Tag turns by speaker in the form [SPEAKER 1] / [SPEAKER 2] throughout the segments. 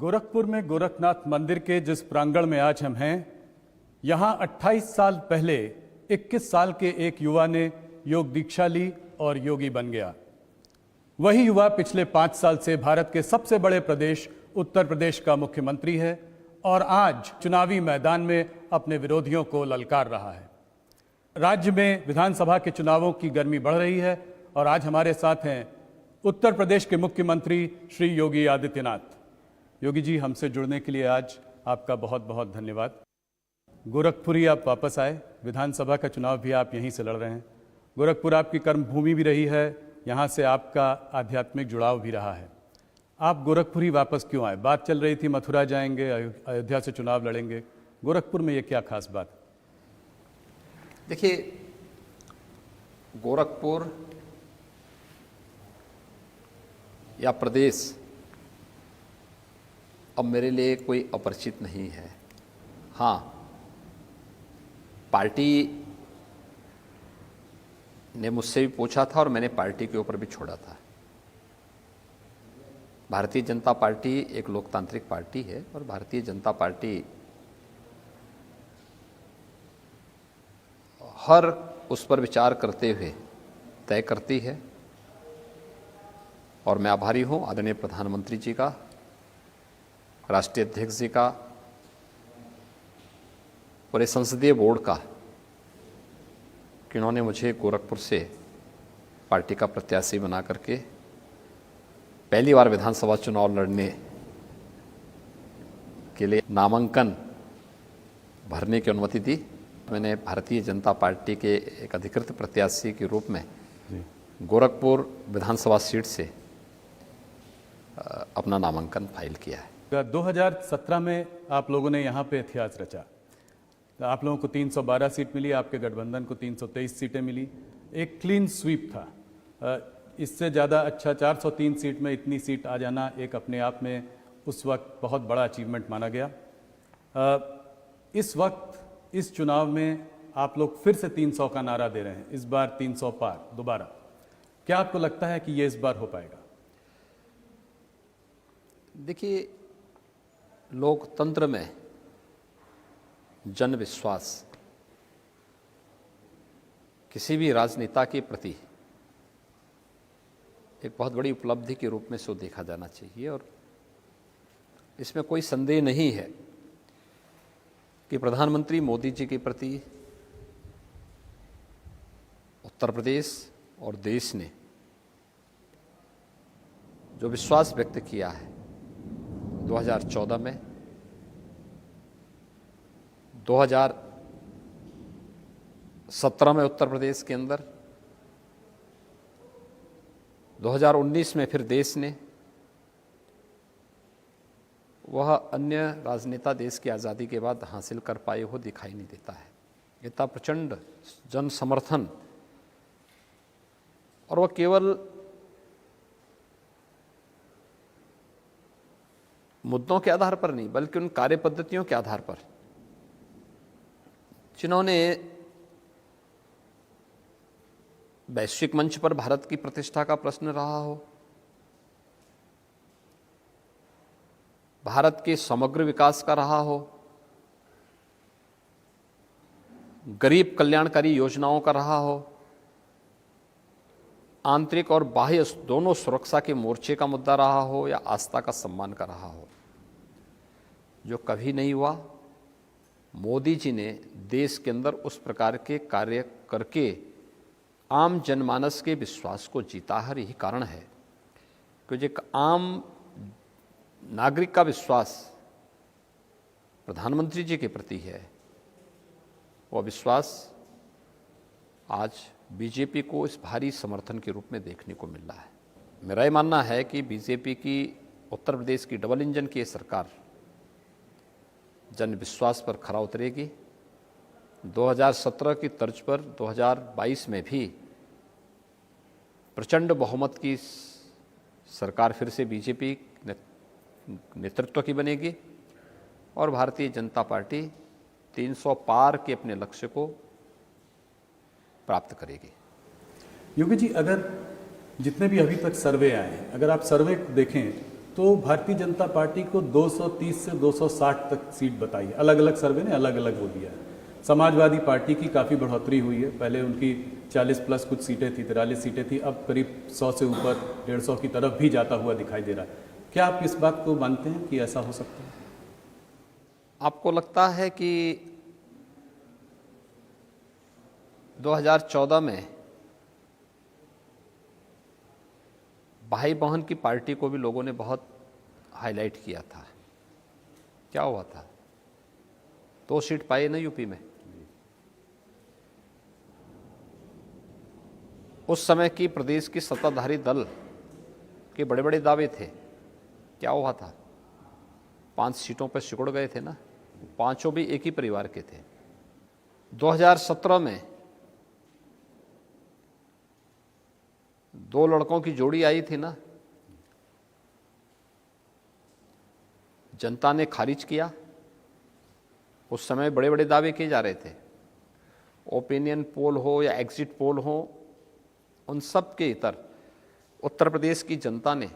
[SPEAKER 1] गोरखपुर में गोरखनाथ मंदिर के जिस प्रांगण में आज हम हैं, यहां 28 साल पहले 21 साल के एक युवा ने योग दीक्षा ली और योगी बन गया। वही युवा पिछले 5 साल से भारत के सबसे बड़े प्रदेश उत्तर प्रदेश का मुख्यमंत्री है और आज चुनावी मैदान में अपने विरोधियों को ललकार रहा है। राज्य में विधानसभा के चुनावों की गर्मी बढ़ रही है और आज हमारे साथ हैं उत्तर प्रदेश के मुख्यमंत्री श्री योगी आदित्यनाथ। योगी जी, हमसे जुड़ने के लिए आज आपका बहुत बहुत धन्यवाद। गोरखपुर ही आप वापस आए, विधानसभा का चुनाव भी आप यहीं से लड़ रहे हैं। गोरखपुर आपकी कर्मभूमि भी रही है, यहाँ से आपका आध्यात्मिक जुड़ाव भी रहा है। आप गोरखपुर ही वापस क्यों आए? बात चल रही थी मथुरा जाएंगे, अयोध्या से चुनाव लड़ेंगे, गोरखपुर में ये क्या खास बात?
[SPEAKER 2] देखिए, गोरखपुर या प्रदेश अब मेरे लिए कोई अपरिचित नहीं है। हाँ, पार्टी ने मुझसे भी पूछा था और मैंने पार्टी के ऊपर भी छोड़ा था। भारतीय जनता पार्टी एक लोकतांत्रिक पार्टी है और भारतीय जनता पार्टी हर उस पर विचार करते हुए तय करती है और मैं आभारी हूं आदरणीय प्रधानमंत्री जी का, राष्ट्रीय अध्यक्ष जी का, पूरे संसदीय बोर्ड का कि इन्होंने मुझे गोरखपुर से पार्टी का प्रत्याशी बना करके पहली बार विधानसभा चुनाव लड़ने के लिए नामांकन भरने की अनुमति दी। मैंने भारतीय जनता पार्टी के एक अधिकृत प्रत्याशी के रूप में गोरखपुर विधानसभा सीट से अपना नामांकन फाइल किया है।
[SPEAKER 1] 2017 में आप लोगों ने यहाँ पे इतिहास रचा। आप लोगों को 312 सीट मिली, आपके गठबंधन को 323 सीटें मिली। एक क्लीन स्वीप था। इससे ज़्यादा अच्छा 403 सीट में इतनी सीट आ जाना एक अपने आप में उस वक्त बहुत बड़ा अचीवमेंट माना गया। इस वक्त इस चुनाव में आप लोग फिर से 300 का नारा दे रहे हैं, इस बार 300 पार दोबारा। क्या आपको लगता है कि ये इस बार हो पाएगा?
[SPEAKER 2] देखिए, लोकतंत्र में जन विश्वास किसी भी राजनेता के प्रति एक बहुत बड़ी उपलब्धि के रूप में इसको देखा जाना चाहिए और इसमें कोई संदेह नहीं है कि प्रधानमंत्री मोदी जी के प्रति उत्तर प्रदेश और देश ने जो विश्वास व्यक्त किया है 2014 में, 2017 में उत्तर प्रदेश के अंदर, 2019 में फिर देश ने, वह अन्य राजनेता देश की आज़ादी के बाद हासिल कर पाए हो दिखाई नहीं देता है। इतना प्रचंड जन समर्थन, और वह केवल मुद्दों के आधार पर नहीं बल्कि उन कार्य पद्धतियों के आधार पर जिन्होंने वैश्विक मंच पर भारत की प्रतिष्ठा का प्रश्न रहा हो, भारत के समग्र विकास का रहा हो, गरीब कल्याणकारी योजनाओं का रहा हो, आंतरिक और बाह्य दोनों सुरक्षा के मोर्चे का मुद्दा रहा हो या आस्था का सम्मान का रहा हो, जो कभी नहीं हुआ। मोदी जी ने देश के अंदर उस प्रकार के कार्य करके आम जनमानस के विश्वास को जीता है। यही कारण है कि जो एक आम नागरिक का विश्वास प्रधानमंत्री जी के प्रति है, वह विश्वास आज बीजेपी को इस भारी समर्थन के रूप में देखने को मिल रहा है। मेरा ये मानना है कि बीजेपी की उत्तर प्रदेश की डबल इंजन की सरकार जन विश्वास पर खरा उतरेगी। 2017 की तर्ज पर 2022 में भी प्रचंड बहुमत की सरकार फिर से बीजेपी नेतृत्व की बनेगी और भारतीय जनता पार्टी 300 पार के अपने लक्ष्य को प्राप्त करेगी।
[SPEAKER 1] योगी जी, अगर जितने भी अभी तक सर्वे आए हैं, अगर आप सर्वे देखें तो भारतीय जनता पार्टी को 230 से 260 तक सीट बताई, अलग अलग सर्वे ने अलग अलग वो दिया है। समाजवादी पार्टी की काफ़ी बढ़ोतरी हुई है, पहले उनकी 40 प्लस कुछ सीटें थी, 43 सीटें थी, अब करीब 100 से ऊपर 150 की तरफ भी जाता हुआ दिखाई दे रहा है। क्या आप इस बात को मानते हैं कि ऐसा हो सकता है?
[SPEAKER 2] आपको लगता है कि 2014 में भाई बहन की पार्टी को भी लोगों ने बहुत हाईलाइट किया था? क्या हुआ था? 2 सीट पाई ना यूपी में। उस समय की प्रदेश की सत्ताधारी दल के बड़े बड़े दावे थे। क्या हुआ था? 5 सीटों पर सिकुड़ गए थे ना। पांचों भी एक ही परिवार के थे। 2017 में 2 लड़कों की जोड़ी आई थी ना, जनता ने खारिज किया। उस समय बड़े बड़े दावे किए जा रहे थे। ओपिनियन पोल हो या एग्जिट पोल हो, उन सब के इतर उत्तर प्रदेश की जनता ने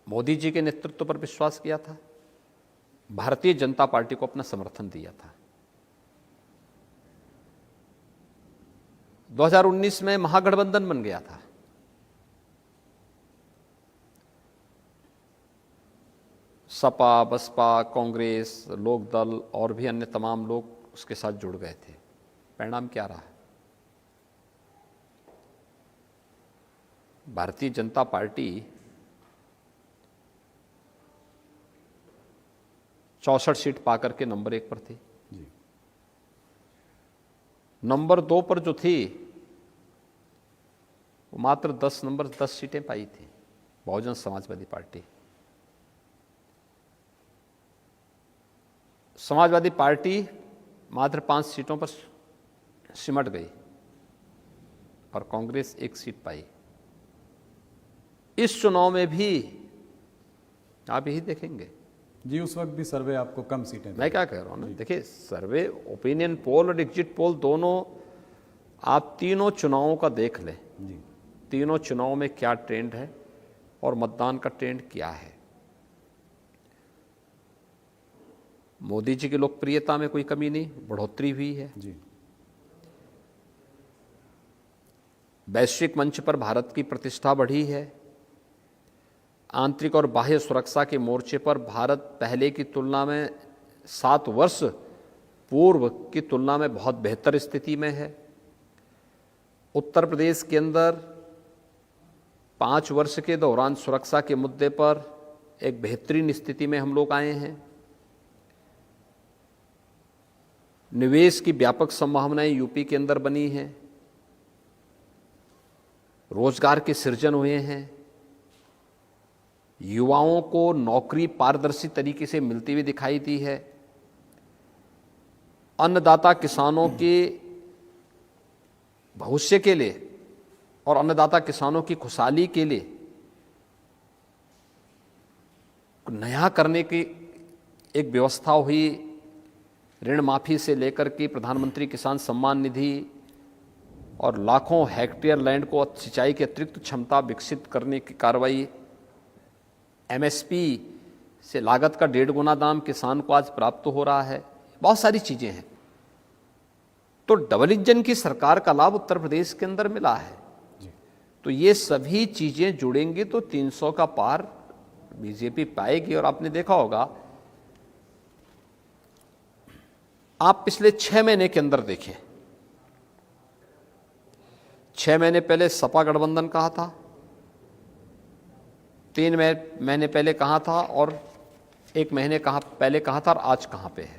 [SPEAKER 2] मोदी जी के नेतृत्व पर विश्वास किया था, भारतीय जनता पार्टी को अपना समर्थन दिया था। 2019 में महागठबंधन बन गया था। सपा, बसपा, कांग्रेस, लोकदल और भी अन्य तमाम लोग उसके साथ जुड़ गए थे। परिणाम क्या रहा? भारतीय जनता पार्टी 64 सीट पाकर के नंबर 1 पर थी।
[SPEAKER 1] जी।
[SPEAKER 2] नंबर 2 पर जो थी वो मात्र 10 सीटें पाई थी, बहुजन समाजवादी पार्टी। समाजवादी पार्टी मात्र 5 सीटों पर सिमट गई और कांग्रेस 1 सीट पाई। इस चुनाव में भी आप यही देखेंगे।
[SPEAKER 1] जी, उस वक्त भी सर्वे आपको कम सीटें
[SPEAKER 2] मैं क्या कह रहा हूं ना, देखिए सर्वे, ओपिनियन पोल और एग्जिट पोल दोनों, आप तीनों चुनावों का देख लें।
[SPEAKER 1] जी।
[SPEAKER 2] तीनों चुनाव में क्या ट्रेंड है और मतदान का ट्रेंड क्या है। मोदी जी की लोकप्रियता में कोई कमी नहीं, बढ़ोतरी हुई है।
[SPEAKER 1] जी।
[SPEAKER 2] वैश्विक मंच पर भारत की प्रतिष्ठा बढ़ी है। आंतरिक और बाह्य सुरक्षा के मोर्चे पर भारत पहले की तुलना में 7 वर्ष पूर्व की तुलना में बहुत बेहतर स्थिति में है। उत्तर प्रदेश के अंदर 5 वर्ष के दौरान सुरक्षा के मुद्दे पर एक बेहतरीन स्थिति में हम लोग आए हैं। निवेश की व्यापक संभावनाएं यूपी के अंदर बनी हैं। रोजगार के सृजन हुए हैं। युवाओं को नौकरी पारदर्शी तरीके से मिलती हुई दिखाई दी है। अन्नदाता किसानों के भविष्य के लिए और अन्नदाता किसानों की खुशहाली के लिए नया करने की एक व्यवस्था हुई। ऋण माफी से लेकर के प्रधानमंत्री किसान सम्मान निधि और लाखों हेक्टेयर लैंड को सिंचाई की अतिरिक्त क्षमता विकसित करने की कार्रवाई। एमएसपी से लागत का 1.5 गुना दाम किसान को आज प्राप्त हो रहा है। बहुत सारी चीजें हैं। तो डबल इंजन की सरकार का लाभ उत्तर प्रदेश के अंदर मिला है। तो ये सभी चीजें जुड़ेंगी तो 300 का पार बीजेपी पाएगी। और आपने देखा होगा, आप पिछले 6 महीने के अंदर देखें, 6 महीने पहले सपा गठबंधन कहा था, 3 महीने पहले कहा था और 1 महीने पहले कहा था, और आज कहां पे है।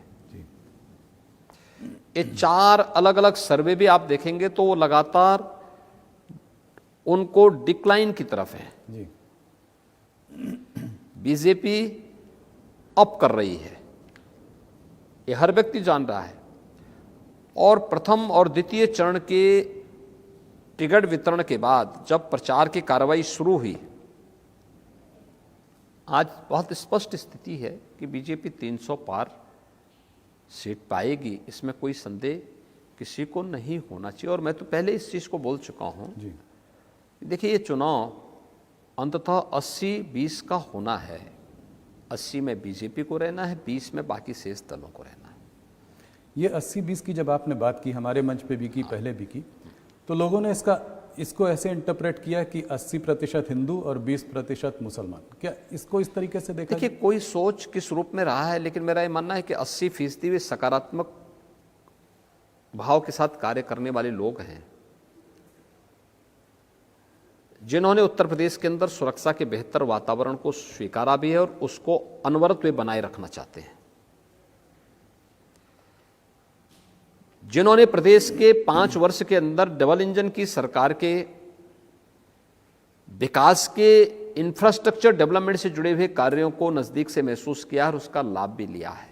[SPEAKER 2] ये 4 अलग अलग सर्वे भी आप देखेंगे तो वो लगातार उनको डिक्लाइन की तरफ है।
[SPEAKER 1] जी।
[SPEAKER 2] बीजेपी अप कर रही है, ये हर व्यक्ति जान रहा है। और प्रथम और द्वितीय चरण के टिकट वितरण के बाद जब प्रचार की कार्रवाई शुरू हुई, आज बहुत स्पष्ट स्थिति है कि बीजेपी 300 पार सीट पाएगी। इसमें कोई संदेह किसी को नहीं होना चाहिए। और मैं तो पहले इस चीज को बोल चुका हूं।
[SPEAKER 1] जी।
[SPEAKER 2] देखिए, ये चुनाव अंततः 80-20 का होना है। 80 में बीजेपी को रहना है, 20 में बाकी शेष दलों को रहना है।
[SPEAKER 1] ये 80-20 की जब आपने बात की, हमारे मंच पे भी की, पहले भी की, तो लोगों ने इसको ऐसे इंटरप्रेट किया कि 80% हिंदू और 20% मुसलमान। क्या इसको इस तरीके से देखा?
[SPEAKER 2] देखिए, कोई सोच किस रूप में रहा है, लेकिन मेरा ये मानना है कि 80% वे सकारात्मक भाव के साथ कार्य करने वाले लोग हैं, जिन्होंने उत्तर प्रदेश के अंदर सुरक्षा के बेहतर वातावरण को स्वीकारा भी है और उसको अनवरत वे बनाए रखना चाहते हैं, जिन्होंने प्रदेश के 5 वर्ष के अंदर डबल इंजन की सरकार के विकास के इंफ्रास्ट्रक्चर डेवलपमेंट से जुड़े हुए कार्यों को नजदीक से महसूस किया और उसका लाभ भी लिया है,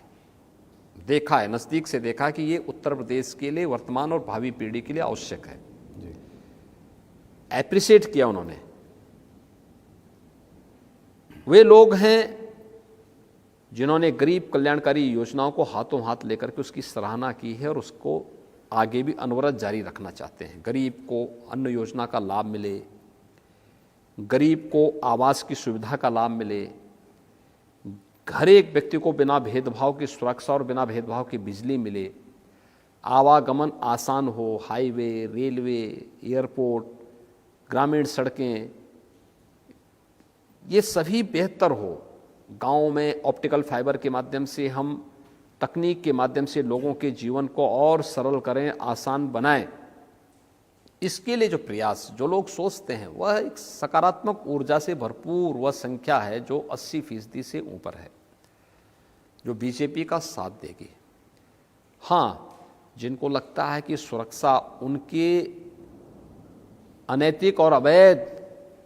[SPEAKER 2] देखा है, नजदीक से देखा कि ये उत्तर प्रदेश के लिए, वर्तमान और भावी पीढ़ी के लिए आवश्यक है, एप्रिशिएट किया उन्होंने। वे लोग हैं जिन्होंने गरीब कल्याणकारी योजनाओं को हाथों हाथ लेकर के उसकी सराहना की है और उसको आगे भी अनवरत जारी रखना चाहते हैं। गरीब को अन्न योजना का लाभ मिले, गरीब को आवास की सुविधा का लाभ मिले, हर एक व्यक्ति को बिना भेदभाव की सुरक्षा और बिना भेदभाव की बिजली मिले, आवागमन आसान हो, हाईवे, रेलवे, एयरपोर्ट, ग्रामीण सड़कें, ये सभी बेहतर हो। गाँव में ऑप्टिकल फाइबर के माध्यम से हम तकनीक के माध्यम से लोगों के जीवन को और सरल करें, आसान बनाएं। इसके लिए जो प्रयास, जो लोग सोचते हैं, वह एक सकारात्मक ऊर्जा से भरपूर वह संख्या है जो 80% से ऊपर है, जो बीजेपी का साथ देगी। हाँ, जिनको लगता है कि सुरक्षा उनके अनैतिक और अवैध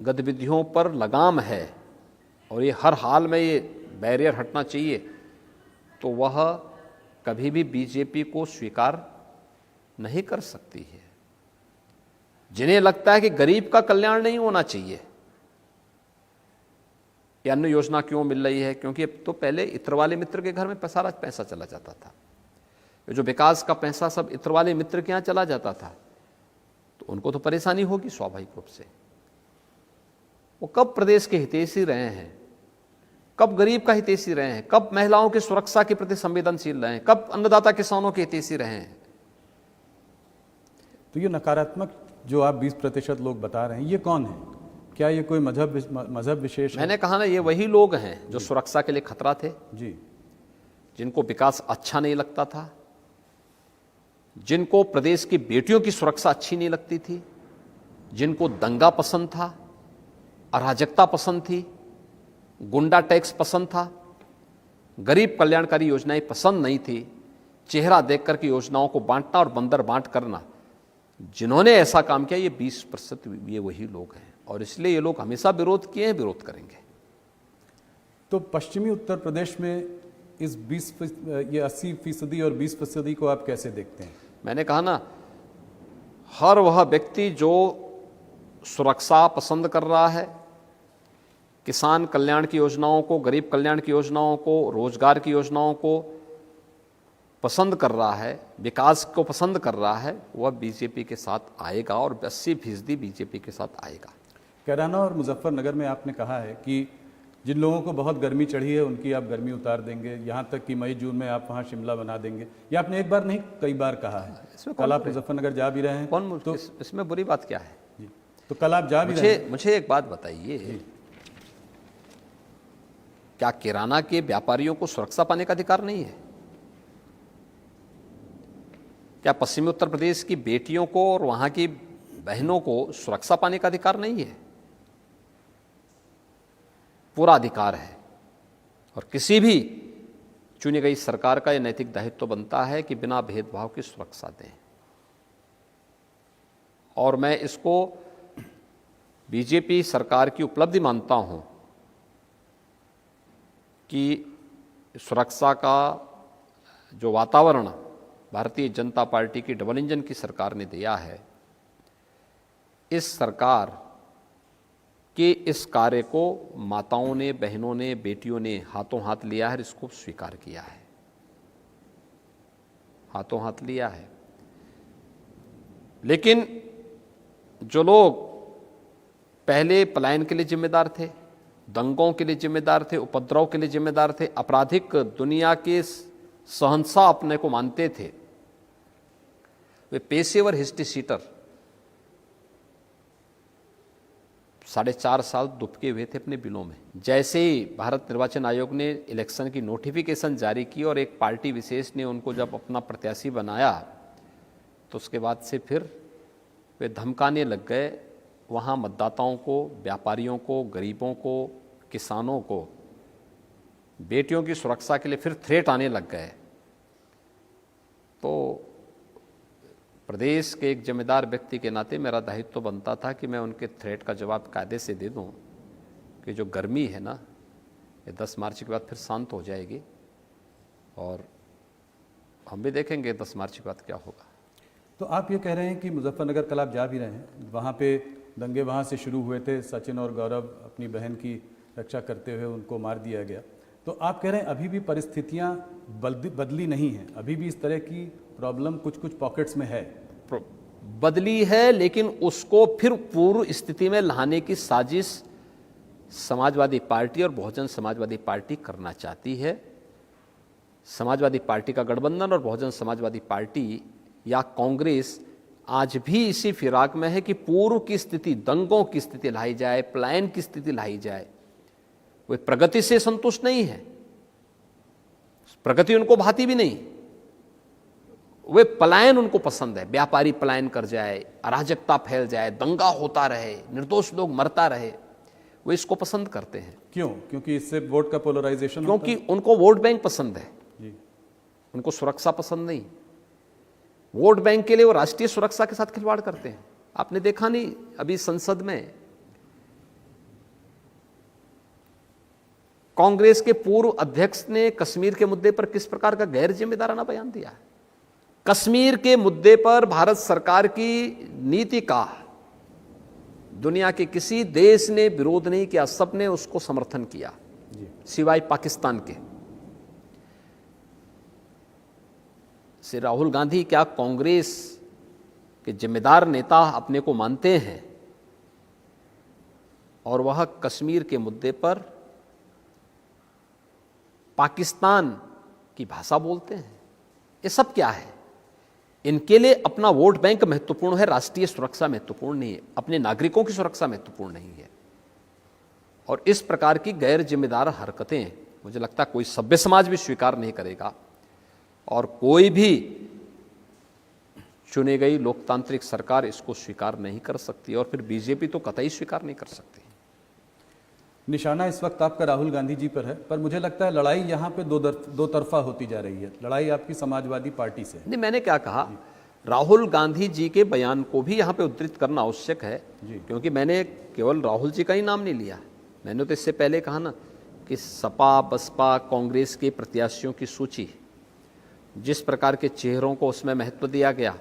[SPEAKER 2] गतिविधियों पर लगाम है और ये हर हाल में ये बैरियर हटना चाहिए, तो वह कभी भी बीजेपी को स्वीकार नहीं कर सकती है। जिन्हें लगता है कि गरीब का कल्याण नहीं होना चाहिए, ये अन्न योजना क्यों मिल रही है, क्योंकि अब तो पहले इत्र वाले मित्र के घर में सारा पैसा चला जाता था, जो विकास का पैसा सब इत्र वाले मित्र के यहाँ चला जाता था, तो उनको तो परेशानी होगी स्वाभाविक रूप से। वो कब प्रदेश के हितैषी रहे हैं, कब गरीब का हितैषी रहे हैं, कब महिलाओं की सुरक्षा के प्रति संवेदनशील रहे हैं, कब अन्नदाता किसानों के हितैषी रहे हैं।
[SPEAKER 1] तो ये नकारात्मक जो आप 20% लोग बता रहे हैं, ये कौन है? क्या ये कोई मजहब विशेष है?
[SPEAKER 2] मैंने कहा ना, ये वही लोग हैं जो सुरक्षा के लिए खतरा थे
[SPEAKER 1] जी,
[SPEAKER 2] जिनको विकास अच्छा नहीं लगता था, जिनको प्रदेश की बेटियों की सुरक्षा अच्छी नहीं लगती थी, जिनको दंगा पसंद था, अराजकता पसंद थी, गुंडा टैक्स पसंद था, गरीब कल्याणकारी योजनाएं पसंद नहीं थी, चेहरा देखकर के योजनाओं को बांटना और बंदर बांट करना, जिन्होंने ऐसा काम किया, ये 20% ये वही लोग हैं और इसलिए ये लोग हमेशा विरोध किए हैं, विरोध करेंगे।
[SPEAKER 1] तो पश्चिमी उत्तर प्रदेश में इस 80% और 20% को आप कैसे देखते हैं?
[SPEAKER 2] मैंने कहा ना, हर वह व्यक्ति जो सुरक्षा पसंद कर रहा है, किसान कल्याण की योजनाओं को, गरीब कल्याण की योजनाओं को, रोजगार की योजनाओं को पसंद कर रहा है, विकास को पसंद कर रहा है, वह बीजेपी के साथ आएगा और 80% बीजेपी के साथ आएगा।
[SPEAKER 1] कैराना और मुजफ्फरनगर में आपने कहा है कि जिन लोगों को बहुत गर्मी चढ़ी है उनकी आप गर्मी उतार देंगे, यहाँ तक कि मई जून में आप वहाँ शिमला बना देंगे। ये आपने एक बार नहीं कई बार कहा है। कल आप मुजफ्फरनगर जा भी रहे हैं,
[SPEAKER 2] कौन
[SPEAKER 1] तो
[SPEAKER 2] इसमें बुरी बात क्या है?
[SPEAKER 1] जी, तो कल आप जा भी रहे हैं।
[SPEAKER 2] मुझे एक बात बताइए, क्या किराना के व्यापारियों को सुरक्षा पाने का अधिकार नहीं है? क्या पश्चिमी उत्तर प्रदेश की बेटियों को और वहां की बहनों को सुरक्षा पाने का अधिकार नहीं है? पूरा अधिकार है और किसी भी चुनी गई सरकार का यह नैतिक दायित्व बनता है कि बिना भेदभाव की सुरक्षा दें। और मैं इसको बीजेपी सरकार की उपलब्धि मानता हूं कि सुरक्षा का जो वातावरण भारतीय जनता पार्टी की डबल इंजन की सरकार ने दिया है, इस सरकार के इस कार्य को माताओं ने, बहनों ने, बेटियों ने हाथों हाथ लिया है, इसको स्वीकार किया है, हाथों हाथ लिया है। लेकिन जो लोग पहले पलायन के लिए जिम्मेदार थे, दंगों के लिए जिम्मेदार थे, उपद्रव के लिए जिम्मेदार थे, आपराधिक दुनिया के शहंशाह अपने को मानते थे। वे पेशेवर हिस्ट्री सीटर 4.5 साल दुबके हुए थे अपने बिलों में। जैसे ही भारत निर्वाचन आयोग ने इलेक्शन की नोटिफिकेशन जारी की और एक पार्टी विशेष ने उनको जब अपना प्रत्याशी बनाया, तो उसके बाद से फिर वे धमकाने लग गए वहाँ मतदाताओं को, व्यापारियों को, गरीबों को, किसानों को, बेटियों की सुरक्षा के लिए फिर थ्रेट आने लग गए। तो प्रदेश के एक जिम्मेदार व्यक्ति के नाते मेरा दायित्व तो बनता था कि मैं उनके थ्रेट का जवाब कायदे से दे दूं कि जो गर्मी है ना, ये 10 मार्च के बाद फिर शांत हो जाएगी और हम भी देखेंगे 10 मार्च के बाद क्या होगा।
[SPEAKER 1] तो आप ये कह रहे हैं कि मुजफ्फरनगर कल आप जा भी रहे हैं, वहाँ पे दंगे वहाँ से शुरू हुए थे, सचिन और गौरव अपनी बहन की रक्षा करते हुए उनको मार दिया गया। तो आप कह रहे हैं अभी भी परिस्थितियाँ बदली नहीं हैं, अभी भी इस तरह की प्रॉब्लम कुछ कुछ पॉकेट्स में है?
[SPEAKER 2] बदली है, लेकिन उसको फिर पूर्व स्थिति में लाने की साजिश समाजवादी पार्टी और बहुजन समाजवादी पार्टी करना चाहती है। समाजवादी पार्टी का गठबंधन और बहुजन समाजवादी पार्टी या कांग्रेस आज भी इसी फिराक में है कि पूर्व की स्थिति, दंगों की स्थिति लाई जाए, पलायन की स्थिति लाई जाए। वे प्रगति से संतुष्ट नहीं है, प्रगति उनको भाती भी नहीं, वे पलायन उनको पसंद है। व्यापारी पलायन कर जाए, अराजकता फैल जाए, दंगा होता रहे, निर्दोष लोग मरता रहे, वे इसको पसंद करते हैं।
[SPEAKER 1] क्यों? क्योंकि इससे वोट का पोलराइजेशन,
[SPEAKER 2] क्योंकि उनको वोट बैंक पसंद है
[SPEAKER 1] जी,
[SPEAKER 2] उनको सुरक्षा पसंद नहीं। वोट बैंक के लिए वो राष्ट्रीय सुरक्षा के साथ खिलवाड़ करते हैं। आपने देखा नहीं, अभी संसद में कांग्रेस के पूर्व अध्यक्ष ने कश्मीर के मुद्दे पर किस प्रकार का गैर जिम्मेदाराना बयान दिया है। कश्मीर के मुद्दे पर भारत सरकार की नीति का दुनिया के किसी देश ने विरोध नहीं किया, सबने उसको समर्थन किया सिवाय पाकिस्तान के। श्री राहुल गांधी क्या कांग्रेस के जिम्मेदार नेता अपने को मानते हैं और वह कश्मीर के मुद्दे पर पाकिस्तान की भाषा बोलते हैं? ये सब क्या है? इनके लिए अपना वोट बैंक महत्वपूर्ण है, राष्ट्रीय सुरक्षा महत्वपूर्ण नहीं है, अपने नागरिकों की सुरक्षा महत्वपूर्ण नहीं है। और इस प्रकार की गैर जिम्मेदार हरकतें मुझे लगता है कोई सभ्य समाज भी स्वीकार नहीं करेगा और कोई भी चुनी गई लोकतांत्रिक सरकार इसको स्वीकार नहीं कर सकती और फिर बीजेपी तो कतई स्वीकार नहीं कर सकती।
[SPEAKER 1] निशाना इस वक्त आपका राहुल गांधी जी पर है, पर मुझे लगता है लड़ाई यहाँ पे दो तरफा होती जा रही है। लड़ाई आपकी समाजवादी पार्टी से।
[SPEAKER 2] नहीं, मैंने क्या कहा, राहुल गांधी जी के बयान को भी यहाँ पे उद्धृत करना आवश्यक है, क्योंकि मैंने केवल राहुल जी का ही नाम नहीं लिया। मैंने तो इससे पहले कहा ना कि सपा, बसपा, कांग्रेस के प्रत्याशियों की सूची, जिस प्रकार के चेहरों को उसमें महत्व दिया गया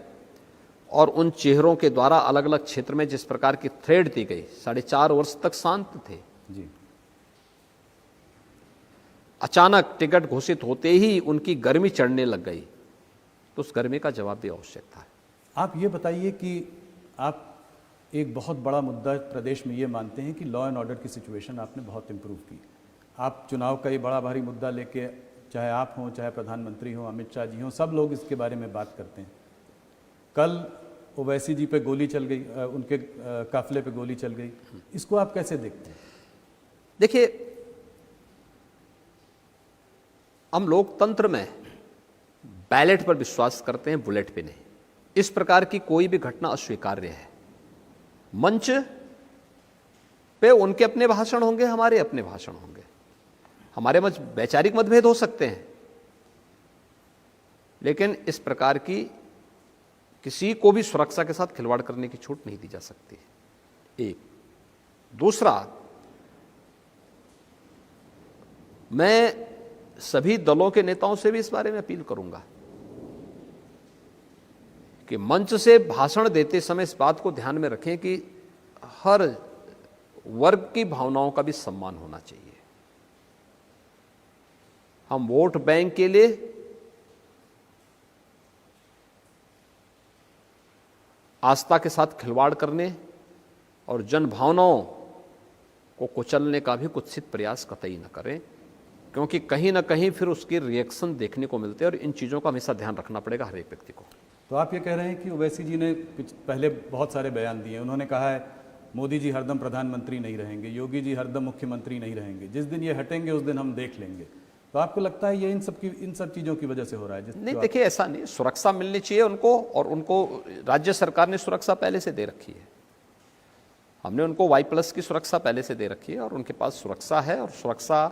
[SPEAKER 2] और उन चेहरों के द्वारा अलग अलग क्षेत्र में जिस प्रकार की थ्रेड दी गई, 4.5 वर्ष तक शांत थे
[SPEAKER 1] जी।
[SPEAKER 2] अचानक टिकट घोषित होते ही उनकी गर्मी चढ़ने लग गई, तो उस गर्मी का जवाब भी आवश्यक था।
[SPEAKER 1] आप ये बताइए कि आप एक बहुत बड़ा मुद्दा प्रदेश में ये मानते हैं कि लॉ एंड ऑर्डर की सिचुएशन आपने बहुत इम्प्रूव की। आप चुनाव का ये बड़ा भारी मुद्दा लेके, चाहे आप हों, चाहे प्रधानमंत्री हों, अमित शाह जी हों, सब लोग इसके बारे में बात करते हैं। कल ओवैसी जी पे गोली चल गई, उनके काफिले पे गोली चल गई, इसको आप कैसे देखते हैं?
[SPEAKER 2] देखिए, हम लोकतंत्र में बैलेट पर विश्वास करते हैं, बुलेट पे नहीं। इस प्रकार की कोई भी घटना अस्वीकार्य है। मंच पे उनके अपने भाषण होंगे, हमारे अपने भाषण होंगे, हमारे मत वैचारिक मतभेद हो सकते हैं, लेकिन इस प्रकार की किसी को भी सुरक्षा के साथ खिलवाड़ करने की छूट नहीं दी जा सकती। एक दूसरा, मैं सभी दलों के नेताओं से भी इस बारे में अपील करूंगा कि मंच से भाषण देते समय इस बात को ध्यान में रखें कि हर वर्ग की भावनाओं का भी सम्मान होना चाहिए। हम वोट बैंक के लिए आस्था के साथ खिलवाड़ करने और जन भावनाओं को कुचलने का भी कुत्सित प्रयास कतई न करें, क्योंकि कहीं ना कहीं फिर उसके रिएक्शन देखने को मिलते हैं और इन चीज़ों का हमेशा ध्यान रखना पड़ेगा हर एक व्यक्ति को।
[SPEAKER 1] तो आप ये कह रहे हैं कि ओवैसी जी ने पहले बहुत सारे बयान दिए, उन्होंने कहा है मोदी जी हरदम प्रधानमंत्री नहीं रहेंगे, योगी जी हरदम मुख्यमंत्री नहीं रहेंगे, जिस दिन ये हटेंगे उस दिन हम देख लेंगे। तो आपको लगता है ये इन सब चीज़ों की वजह से हो रहा है?
[SPEAKER 2] नहीं, देखिए ऐसा नहीं, सुरक्षा मिलनी चाहिए उनको, और उनको राज्य सरकार ने सुरक्षा पहले से दे रखी है। हमने उनको Y+ की सुरक्षा पहले से दे रखी है और उनके पास सुरक्षा है और सुरक्षा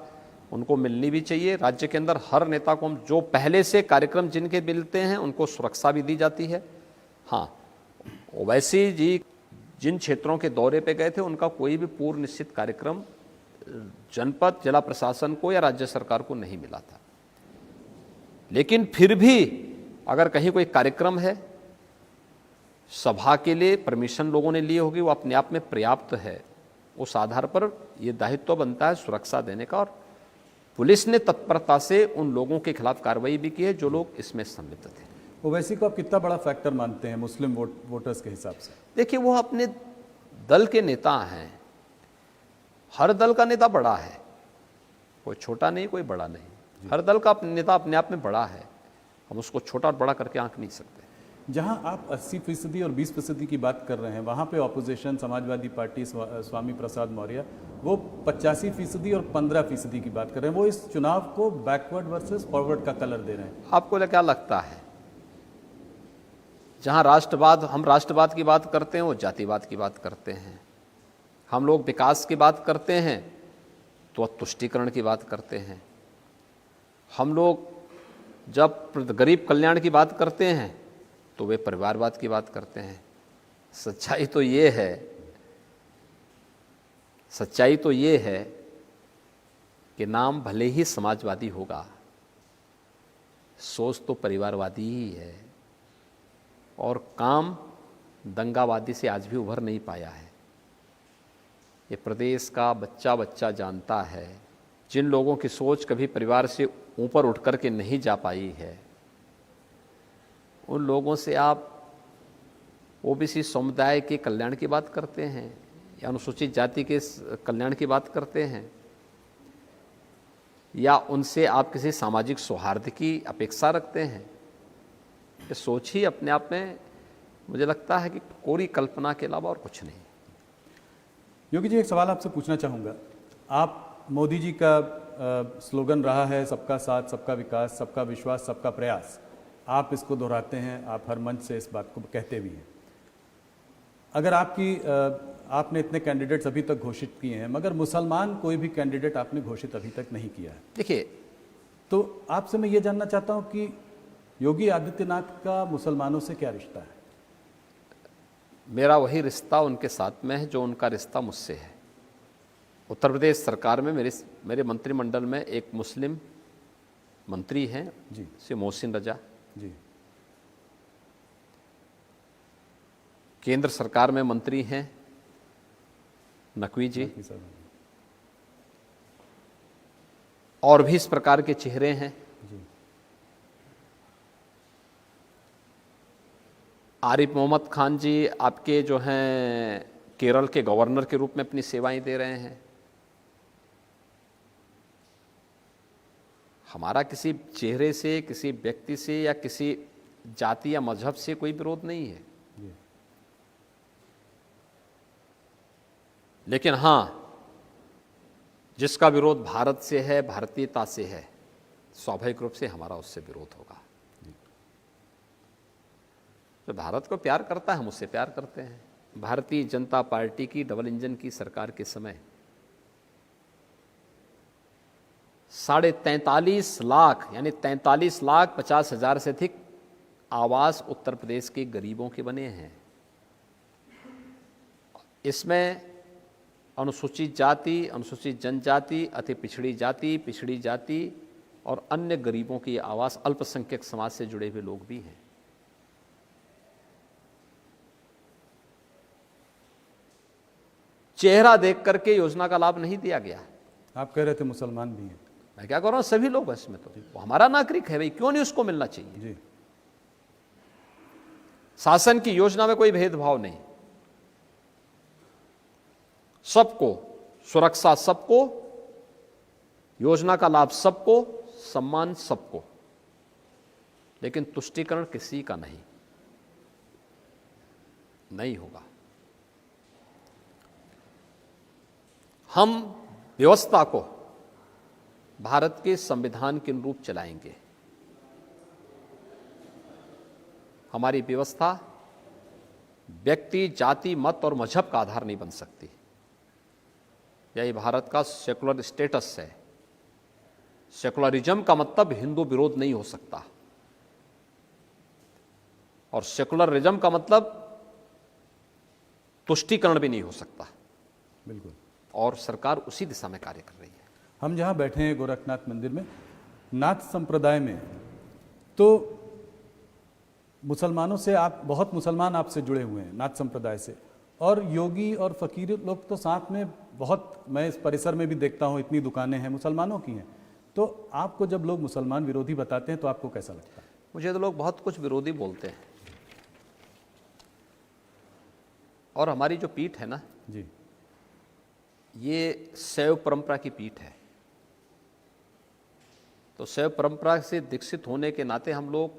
[SPEAKER 2] उनको मिलनी भी चाहिए। राज्य के अंदर हर नेता को हम जो पहले से कार्यक्रम जिनके मिलते हैं उनको सुरक्षा भी दी जाती है। हाँ, ओवैसी जी जिन क्षेत्रों के दौरे पे गए थे उनका कोई भी पूर्व निश्चित कार्यक्रम जनपद, जिला प्रशासन को या राज्य सरकार को नहीं मिला था। लेकिन फिर भी अगर कहीं कोई कार्यक्रम है, सभा के लिए परमिशन लोगों ने लिए होगी, वो अपने आप में पर्याप्त है, उस आधार पर यह दायित्व बनता है सुरक्षा देने का। और पुलिस ने तत्परता से उन लोगों के खिलाफ कार्रवाई भी की है जो लोग इसमें सम्मिलित थे।
[SPEAKER 1] ओवैसी को आप कितना बड़ा फैक्टर मानते हैं मुस्लिम वोटर्स के हिसाब से?
[SPEAKER 2] देखिए, वो अपने दल के नेता हैं, हर दल का नेता बड़ा है, कोई छोटा नहीं कोई बड़ा नहीं, हर दल का नेता अपने आप में बड़ा है, हम उसको छोटा और बड़ा करके आंक नहीं सकते।
[SPEAKER 1] जहां आप 80% और 20% की बात कर रहे हैं, वहां पे ऑपोजिशन समाजवादी पार्टी, स्वामी प्रसाद मौर्य, वो 85% और 15% की बात कर रहे हैं। वो इस चुनाव को बैकवर्ड वर्सेस फॉरवर्ड का कलर दे रहे हैं।
[SPEAKER 2] आपको क्या लगता है, जहां हम राष्ट्रवाद की बात करते हैं वो जातिवाद की बात करते हैं, हम लोग विकास की बात करते हैं तो तुष्टीकरण की बात करते हैं, हम लोग जब गरीब कल्याण की बात करते हैं तो वे परिवारवाद की बात करते हैं। सच्चाई तो ये है कि नाम भले ही समाजवादी होगा, सोच तो परिवारवादी ही है और काम दंगावादी से आज भी उभर नहीं पाया है। ये प्रदेश का बच्चा बच्चा जानता है। जिन लोगों की सोच कभी परिवार से ऊपर उठ कर के नहीं जा पाई है, उन लोगों से आप ओबीसी समुदाय के कल्याण की बात करते हैं या अनुसूचित जाति के कल्याण की बात करते हैं, या उनसे आप किसी सामाजिक सौहार्द की अपेक्षा रखते हैं, ये सोच ही अपने आप में मुझे लगता है कि कोरी कल्पना के अलावा और कुछ नहीं।
[SPEAKER 1] योगी जी, एक सवाल आपसे पूछना चाहूँगा। आप मोदी जी का स्लोगन रहा है सबका साथ, सबका विकास, सबका विश्वास, सबका प्रयास, आप इसको दोहराते हैं, आप हर मंच से इस बात को कहते भी हैं। अगर आपने इतने कैंडिडेट्स अभी तक घोषित किए हैं, मगर मुसलमान कोई भी कैंडिडेट आपने घोषित अभी तक नहीं किया है।
[SPEAKER 2] देखिए,
[SPEAKER 1] तो आपसे मैं ये जानना चाहता हूँ कि योगी आदित्यनाथ का मुसलमानों से क्या रिश्ता है?
[SPEAKER 2] मेरा वही रिश्ता उनके साथ में है जो उनका रिश्ता मुझसे है। उत्तर प्रदेश सरकार में मेरे मंत्रिमंडल में एक मुस्लिम मंत्री हैं
[SPEAKER 1] जी,
[SPEAKER 2] श्री मोहसिन रजा
[SPEAKER 1] जी।
[SPEAKER 2] केंद्र सरकार में मंत्री हैं नकवी जी, और भी इस प्रकार के चेहरे हैं।
[SPEAKER 1] जी।
[SPEAKER 2] आरिफ मोहम्मद खान जी आपके जो हैं केरल के गवर्नर के रूप में अपनी सेवाएं दे रहे हैं। हमारा किसी चेहरे से, किसी व्यक्ति से या किसी जाति या मजहब से कोई विरोध नहीं है, लेकिन हाँ, जिसका विरोध भारत से है, भारतीयता से है, स्वाभाविक रूप से हमारा उससे विरोध होगा। जो भारत को प्यार करता है हम उससे प्यार करते हैं। भारतीय जनता पार्टी की डबल इंजन की सरकार के समय 43.5 लाख यानी 43,50,000 से अधिक आवास उत्तर प्रदेश के गरीबों के बने हैं। इसमें अनुसूचित जाति, अनुसूचित जनजाति, अति पिछड़ी जाति और अन्य गरीबों की आवास, अल्पसंख्यक समाज से जुड़े हुए लोग भी हैं। चेहरा देख करके योजना का लाभ नहीं दिया गया।
[SPEAKER 1] आप कह रहे थे मुसलमान भी हैं,
[SPEAKER 2] मैं क्या कर रहा हूं, सभी लोग इसमें, तो वो हमारा नागरिक है भाई, क्यों नहीं उसको मिलना चाहिए?
[SPEAKER 1] जी।
[SPEAKER 2] शासन की योजना में कोई भेदभाव नहीं। सबको, सुरक्षा सबको, योजना का लाभ सबको, सम्मान सबको, लेकिन तुष्टीकरण किसी का नहीं होगा। हम व्यवस्था को भारत के संविधान के अनुरूप चलाएंगे। हमारी व्यवस्था व्यक्ति, जाति, मत और मजहब का आधार नहीं बन सकती। यही भारत का सेकुलर स्टेटस है। सेकुलरिज्म का मतलब हिंदू विरोध नहीं हो सकता, और सेकुलरिज्म का मतलब तुष्टीकरण भी नहीं हो सकता।
[SPEAKER 1] बिल्कुल।
[SPEAKER 2] और सरकार उसी दिशा में कार्य कर रही है।
[SPEAKER 1] हम जहाँ बैठे हैं गोरखनाथ मंदिर में, नाथ संप्रदाय में, तो मुसलमानों से आप, बहुत मुसलमान आपसे जुड़े हुए हैं नाथ संप्रदाय से, और योगी और फकीर लोग तो साथ में बहुत, मैं इस परिसर में भी देखता हूँ इतनी दुकानें हैं मुसलमानों की हैं। तो आपको जब लोग मुसलमान विरोधी बताते हैं तो आपको कैसा लगता है?
[SPEAKER 2] मुझे तो लोग बहुत कुछ विरोधी बोलते हैं, और हमारी जो पीठ है ना
[SPEAKER 1] जी,
[SPEAKER 2] ये शैव परंपरा की पीठ है। तो शैव परंपरा से दीक्षित होने के नाते हम लोग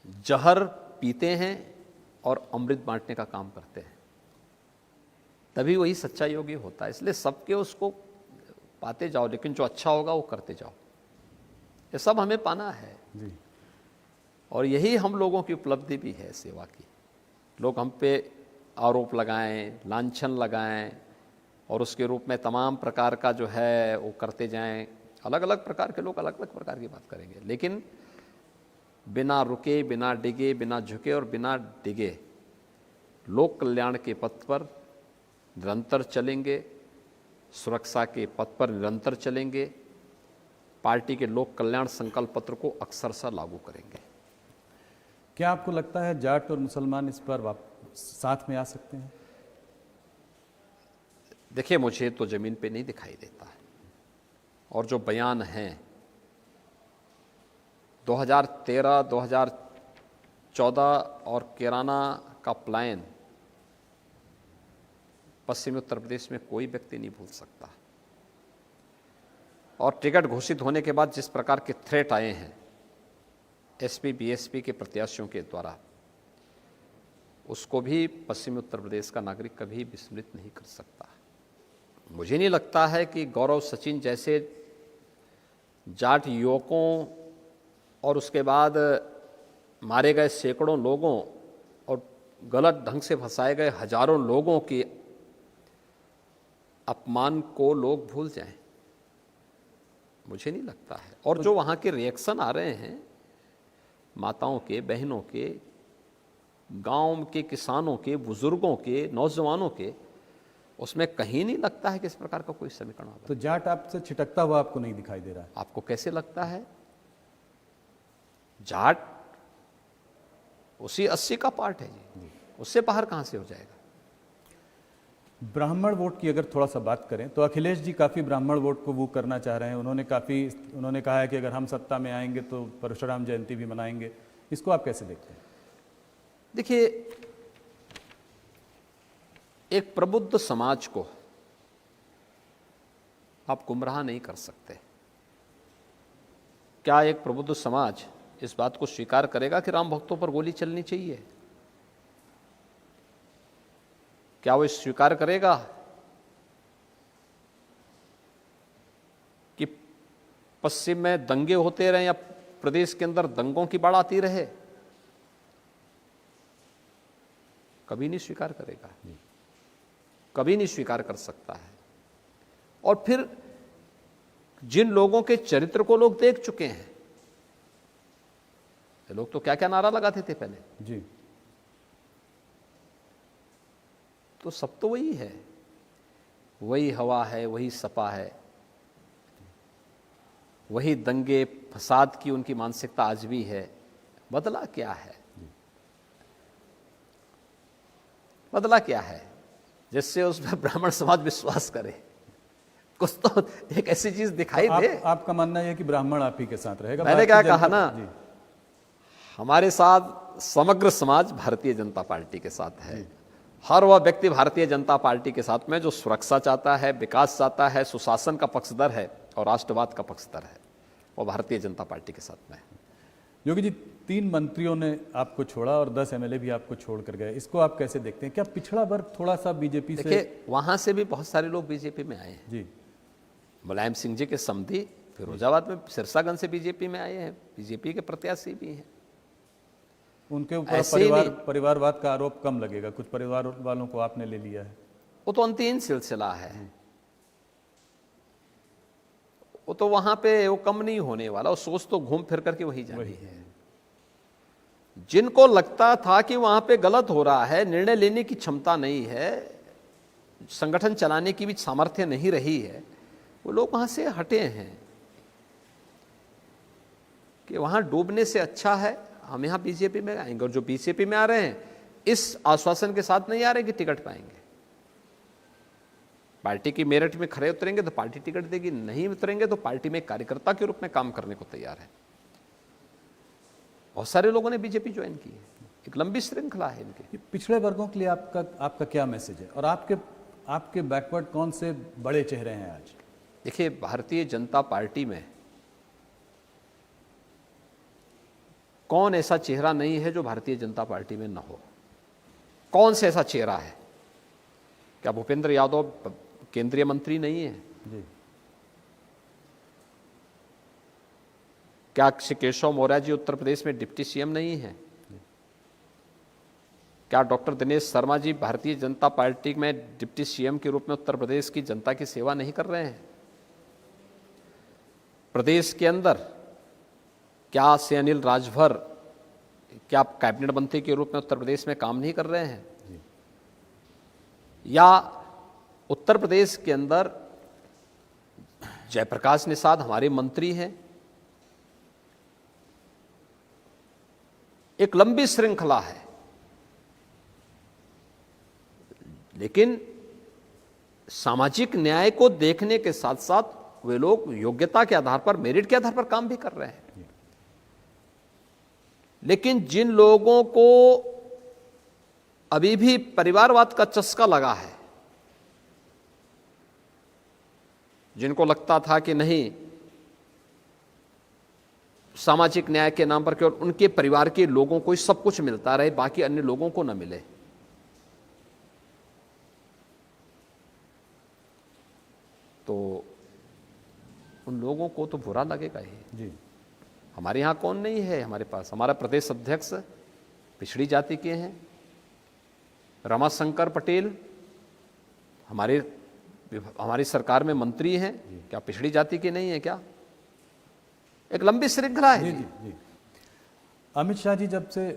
[SPEAKER 2] जहर पीते हैं और अमृत बांटने का काम करते हैं, तभी वही सच्चा योगी होता है। इसलिए सबके उसको पाते जाओ, लेकिन जो अच्छा होगा वो करते जाओ। ये सब हमें पाना है
[SPEAKER 1] जी।
[SPEAKER 2] और यही हम लोगों की उपलब्धि भी है सेवा की। लोग हम पे आरोप लगाएं, लांछन लगाएं, और उसके रूप में तमाम प्रकार का जो है वो करते जाएं। अलग अलग प्रकार के लोग अलग अलग प्रकार की बात करेंगे, लेकिन बिना रुके, बिना डिगे, बिना झुके और बिना डिगे लोक कल्याण के पथ पर निरंतर चलेंगे, सुरक्षा के पथ पर निरंतर चलेंगे, पार्टी के लोक कल्याण संकल्प पत्र को अक्सरशः लागू करेंगे।
[SPEAKER 1] क्या आपको लगता है जाट और मुसलमान इस पर साथ में आ सकते हैं?
[SPEAKER 2] देखिए, मुझे तो जमीन पे नहीं दिखाई देता है, और जो बयान हैं 2013, 2014 और कैराना का प्लान पश्चिमी उत्तर प्रदेश में कोई व्यक्ति नहीं भूल सकता। और टिकट घोषित होने के बाद जिस प्रकार के थ्रेट आए हैं एसपी बीएसपी के प्रत्याशियों के द्वारा, उसको भी पश्चिमी उत्तर प्रदेश का नागरिक कभी विस्मृत नहीं कर सकता। मुझे नहीं लगता है कि गौरव सचिन जैसे जाट युवकों और उसके बाद मारे गए सैकड़ों लोगों और गलत ढंग से फंसाए गए हजारों लोगों के अपमान को लोग भूल जाएं, मुझे नहीं लगता है। और जो वहाँ के रिएक्शन आ रहे हैं माताओं के, बहनों के, गांव के किसानों के, बुजुर्गों के, नौजवानों के, उसमें कहीं नहीं लगता है कि इस प्रकार का कोई समीकरण होगा।
[SPEAKER 1] तो जाट आपसे छिटकता हुआ आपको नहीं दिखाई दे रहा है?
[SPEAKER 2] आपको कैसे लगता है? जाट उसी 80 का पार्ट है जी, उससे बाहर कहां से हो जाएगा?
[SPEAKER 1] ब्राह्मण वोट की अगर थोड़ा सा बात करें तो अखिलेश जी काफ़ी ब्राह्मण वोट को वो करना चाह रहे हैं। उन्होंने कहा है कि अगर हम सत्ता में आएंगे तो परशुराम जयंती भी मनाएंगे। इसको आप कैसे देखते हैं?
[SPEAKER 2] देखिए, एक प्रबुद्ध समाज को आप गुमराह नहीं कर सकते। क्या एक प्रबुद्ध समाज इस बात को स्वीकार करेगा कि राम भक्तों पर गोली चलनी चाहिए? क्या वो स्वीकार करेगा कि पश्चिम में दंगे होते रहे या प्रदेश के अंदर दंगों की बाढ़ आती रहे? कभी नहीं स्वीकार करेगा, कभी नहीं स्वीकार कर सकता है। और फिर जिन लोगों के चरित्र को लोग देख चुके हैं, ये लोग तो क्या क्या नारा लगाते थे पहले
[SPEAKER 1] जी,
[SPEAKER 2] तो सब तो वही है, वही हवा है, वही सपा है, वही दंगे फसाद की उनकी मानसिकता आज भी है। बदला क्या है? बदला क्या है जिससे उसमें ब्राह्मण समाज विश्वास करे? कुछ तो एक ऐसी चीज दिखाई
[SPEAKER 1] तो
[SPEAKER 2] दे।
[SPEAKER 1] आपका मानना है कि ब्राह्मण आप ही के साथ रहेगा?
[SPEAKER 2] मैंने क्या
[SPEAKER 1] भारतीय
[SPEAKER 2] कहा
[SPEAKER 1] जनता-
[SPEAKER 2] ना,
[SPEAKER 1] जी,
[SPEAKER 2] हमारे साथ समग्र समाज भारतीय जनता पार्टी के साथ है। हर वह व्यक्ति भारतीय जनता पार्टी के साथ में जो सुरक्षा चाहता है, विकास चाहता है, सुशासन का पक्षधर है और राष्ट्रवाद का पक्षधर है, वो भारतीय जनता पार्टी के साथ में है।
[SPEAKER 1] योगी जी, 3 मंत्रियों ने आपको छोड़ा और 10 एमएलए भी आपको छोड़ कर गए, इसको आप कैसे देखते हैं? क्या पिछड़ा वर्ग थोड़ा सा बीजेपी से?
[SPEAKER 2] देखिए, वहां से भी बहुत सारे लोग बीजेपी में आए हैं
[SPEAKER 1] जी।
[SPEAKER 2] मुलायम सिंह जी के समधी फिरोजाबाद में सिरसागंज से बीजेपी में आए हैं, बीजेपी के प्रत्याशी भी हैं।
[SPEAKER 1] उनके ऊपर
[SPEAKER 2] ऐसे ही
[SPEAKER 1] परिवारवाद का आरोप कम लगेगा, कुछ परिवार वालों को आपने ले लिया है।
[SPEAKER 2] वो तो अंतिम सिलसिला है, वो तो वहां पे वो कम नहीं होने वाला, वो सोच तो घूम फिर करके वही जानी है। जिनको लगता था कि वहां पे गलत हो रहा है, निर्णय लेने की क्षमता नहीं है, संगठन चलाने की भी सामर्थ्य नहीं रही है, वो लोग वहां से हटे हैं कि वहां डूबने से अच्छा है हम यहां बीजेपी में आएंगे। और जो बीजेपी में आ रहे हैं इस आश्वासन के साथ नहीं आ रहे कि टिकट पाएंगे। पार्टी की मेरिट में खड़े उतरेंगे तो पार्टी टिकट देगी, नहीं उतरेंगे तो पार्टी में कार्यकर्ता के रूप में काम करने को तैयार है। बहुत सारे लोगों ने बीजेपी ज्वाइन की है, एक लंबी श्रृंखला है इनकी।
[SPEAKER 1] ये पिछड़े वर्गों के लिए आपका क्या मैसेज है? और आपके बैकवर्ड कौन से बड़े चेहरे हैं आज?
[SPEAKER 2] देखिए, भारतीय जनता पार्टी में कौन ऐसा चेहरा नहीं है जो भारतीय जनता पार्टी में न हो? कौन से ऐसा चेहरा है? क्या भूपेंद्र यादव केंद्रीय मंत्री नहीं है?
[SPEAKER 1] जी।
[SPEAKER 2] क्या श्री केशव मौर्य जी उत्तर प्रदेश में डिप्टी सीएम नहीं है? क्या डॉक्टर दिनेश शर्मा जी भारतीय जनता पार्टी में डिप्टी सीएम के रूप में उत्तर प्रदेश की जनता की सेवा नहीं कर रहे हैं? प्रदेश के अंदर क्या से अनिल राजभर क्या कैबिनेट मंत्री के रूप में उत्तर प्रदेश में काम नहीं कर रहे हैं? या उत्तर प्रदेश के अंदर जयप्रकाश निषाद हमारे मंत्री हैं? एक लंबी श्रृंखला है, लेकिन सामाजिक न्याय को देखने के साथ साथ वे लोग योग्यता के आधार पर, मेरिट के आधार पर काम भी कर रहे हैं। लेकिन जिन लोगों को अभी भी परिवारवाद का चस्का लगा है, जिनको लगता था कि नहीं सामाजिक न्याय के नाम पर केवल उनके परिवार के लोगों को ही सब कुछ मिलता रहे, बाकी अन्य लोगों को न मिले, तो उन लोगों को तो बुरा लगेगा ही।
[SPEAKER 1] जी।
[SPEAKER 2] हमारे यहाँ कौन नहीं है? हमारे पास हमारा प्रदेश अध्यक्ष पिछड़ी जाति के हैं, रमाशंकर पटेल हमारी सरकार में मंत्री हैं, क्या पिछड़ी जाति के नहीं है क्या? एक लंबी श्रृंखला है।
[SPEAKER 1] जी जी जी। अमित शाह जी जब से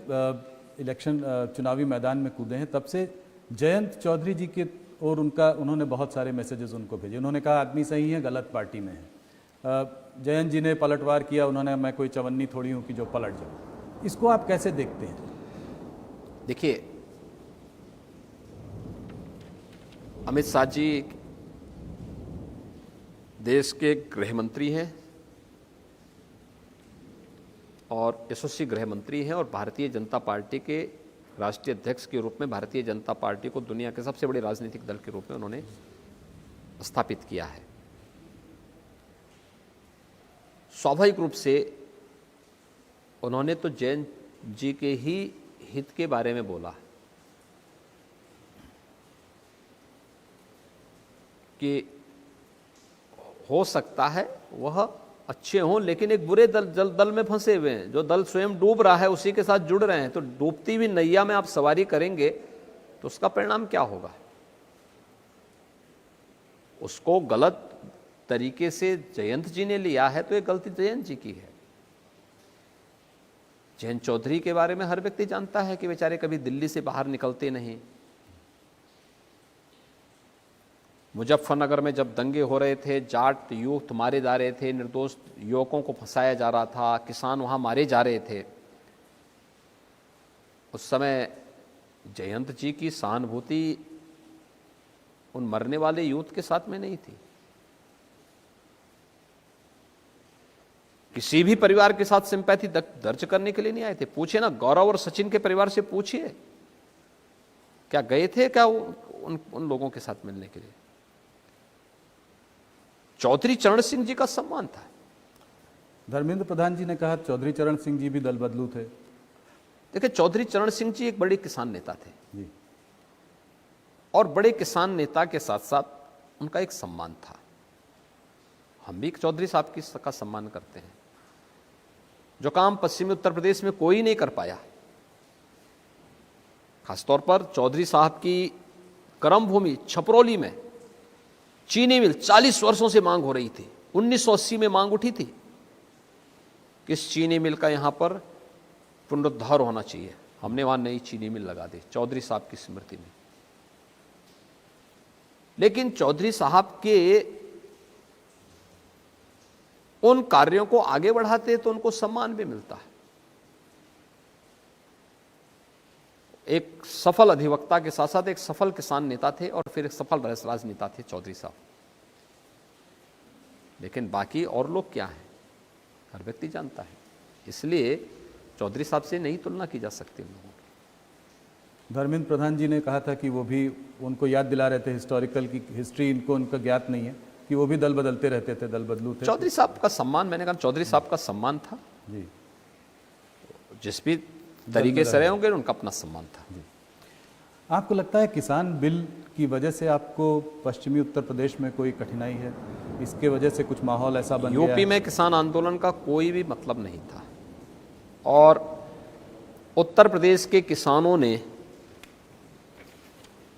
[SPEAKER 1] इलेक्शन चुनावी मैदान में कूदे हैं, तब से जयंत चौधरी जी के और उन्होंने बहुत सारे मैसेजेस उनको भेजे। उन्होंने कहा आदमी सही है, गलत पार्टी में है। जयंत जी ने पलटवार किया, उन्होंने मैं कोई चवन्नी थोड़ी हूँ कि जो पलट जाऊँ। इसको आप कैसे देखते हैं?
[SPEAKER 2] देखिए, अमित शाह जी देश के गृह मंत्री हैं और यशस्वी गृह मंत्री हैं और भारतीय जनता पार्टी के राष्ट्रीय अध्यक्ष के रूप में भारतीय जनता पार्टी को दुनिया के सबसे बड़े राजनीतिक दल के रूप में उन्होंने स्थापित किया है। स्वाभाविक रूप से उन्होंने तो जयंत जी के ही हित के बारे में बोला कि हो सकता है वह अच्छे हों, लेकिन एक बुरे दल में फंसे हुए हैं। जो दल स्वयं डूब रहा है उसी के साथ जुड़ रहे हैं, तो डूबती हुई नैया में आप सवारी करेंगे तो उसका परिणाम क्या होगा? उसको गलत तरीके से जयंत जी ने लिया है तो ये गलती जयंत जी की है। जयंत चौधरी के बारे में हर व्यक्ति जानता है कि बेचारे कभी दिल्ली से बाहर निकलते नहीं। मुजफ्फरनगर में जब दंगे हो रहे थे, जाट युवक मारे जा रहे थे, निर्दोष युवकों को फंसाया जा रहा था, किसान वहां मारे जा रहे थे, उस समय जयंत जी की सहानुभूति उन मरने वाले यूथ के साथ में नहीं थी। किसी भी परिवार के साथ सिंपैथी दर्ज करने के लिए नहीं आए थे। पूछिए ना, गौरव और सचिन के परिवार से पूछिए, क्या गए थे क्या उन लोगों के साथ मिलने के लिए? चौधरी चरण सिंह जी का सम्मान था।
[SPEAKER 1] धर्मेंद्र प्रधान जी ने कहा चौधरी चरण सिंह जी भी दल बदलू थे।
[SPEAKER 2] देखिए, चौधरी चरण सिंह जी एक बड़े किसान नेता थे
[SPEAKER 1] जी।
[SPEAKER 2] और बड़े किसान नेता के साथ साथ उनका एक सम्मान था। हम भी चौधरी साहब का सम्मान करते हैं। जो काम पश्चिमी उत्तर प्रदेश में कोई नहीं कर पाया, खासतौर पर चौधरी साहब की कर्म भूमि छपरौली में चीनी मिल 40 वर्षों से मांग हो रही थी। 1980 में मांग उठी थी कि इस चीनी मिल का यहां पर पुनरुद्धार होना चाहिए। हमने वहां नई चीनी मिल लगा दी चौधरी साहब की स्मृति में। लेकिन चौधरी साहब के उन कार्यों को आगे बढ़ाते तो उनको सम्मान भी मिलता है। एक सफल अधिवक्ता के साथ साथ एक सफल किसान नेता थे और फिर एक सफल राजनेता थे चौधरी साहब। लेकिन बाकी और लोग क्या हैं, हर व्यक्ति जानता है। इसलिए चौधरी साहब से नहीं तुलना की जा सकती उन लोगों की।
[SPEAKER 1] धर्मेंद्र प्रधान जी ने कहा था कि वो भी उनको याद दिला रहे थे हिस्टोरिकल की हिस्ट्री इनको उनका ज्ञात नहीं है कि वो भी दल बदलते रहते थे, दल बदलू थे।
[SPEAKER 2] चौधरी साहब का सम्मान, मैंने कहा चौधरी साहब का सम्मान था
[SPEAKER 1] जी।
[SPEAKER 2] जिस भी तरीके से रहे होंगे उनका अपना सम्मान था।
[SPEAKER 1] आपको लगता है किसान बिल की वजह से आपको पश्चिमी उत्तर प्रदेश में कोई कठिनाई है? इसके वजह से कुछ माहौल ऐसा बन गया
[SPEAKER 2] यूपी में किसान आंदोलन का कोई भी मतलब नहीं था और उत्तर प्रदेश के किसानों ने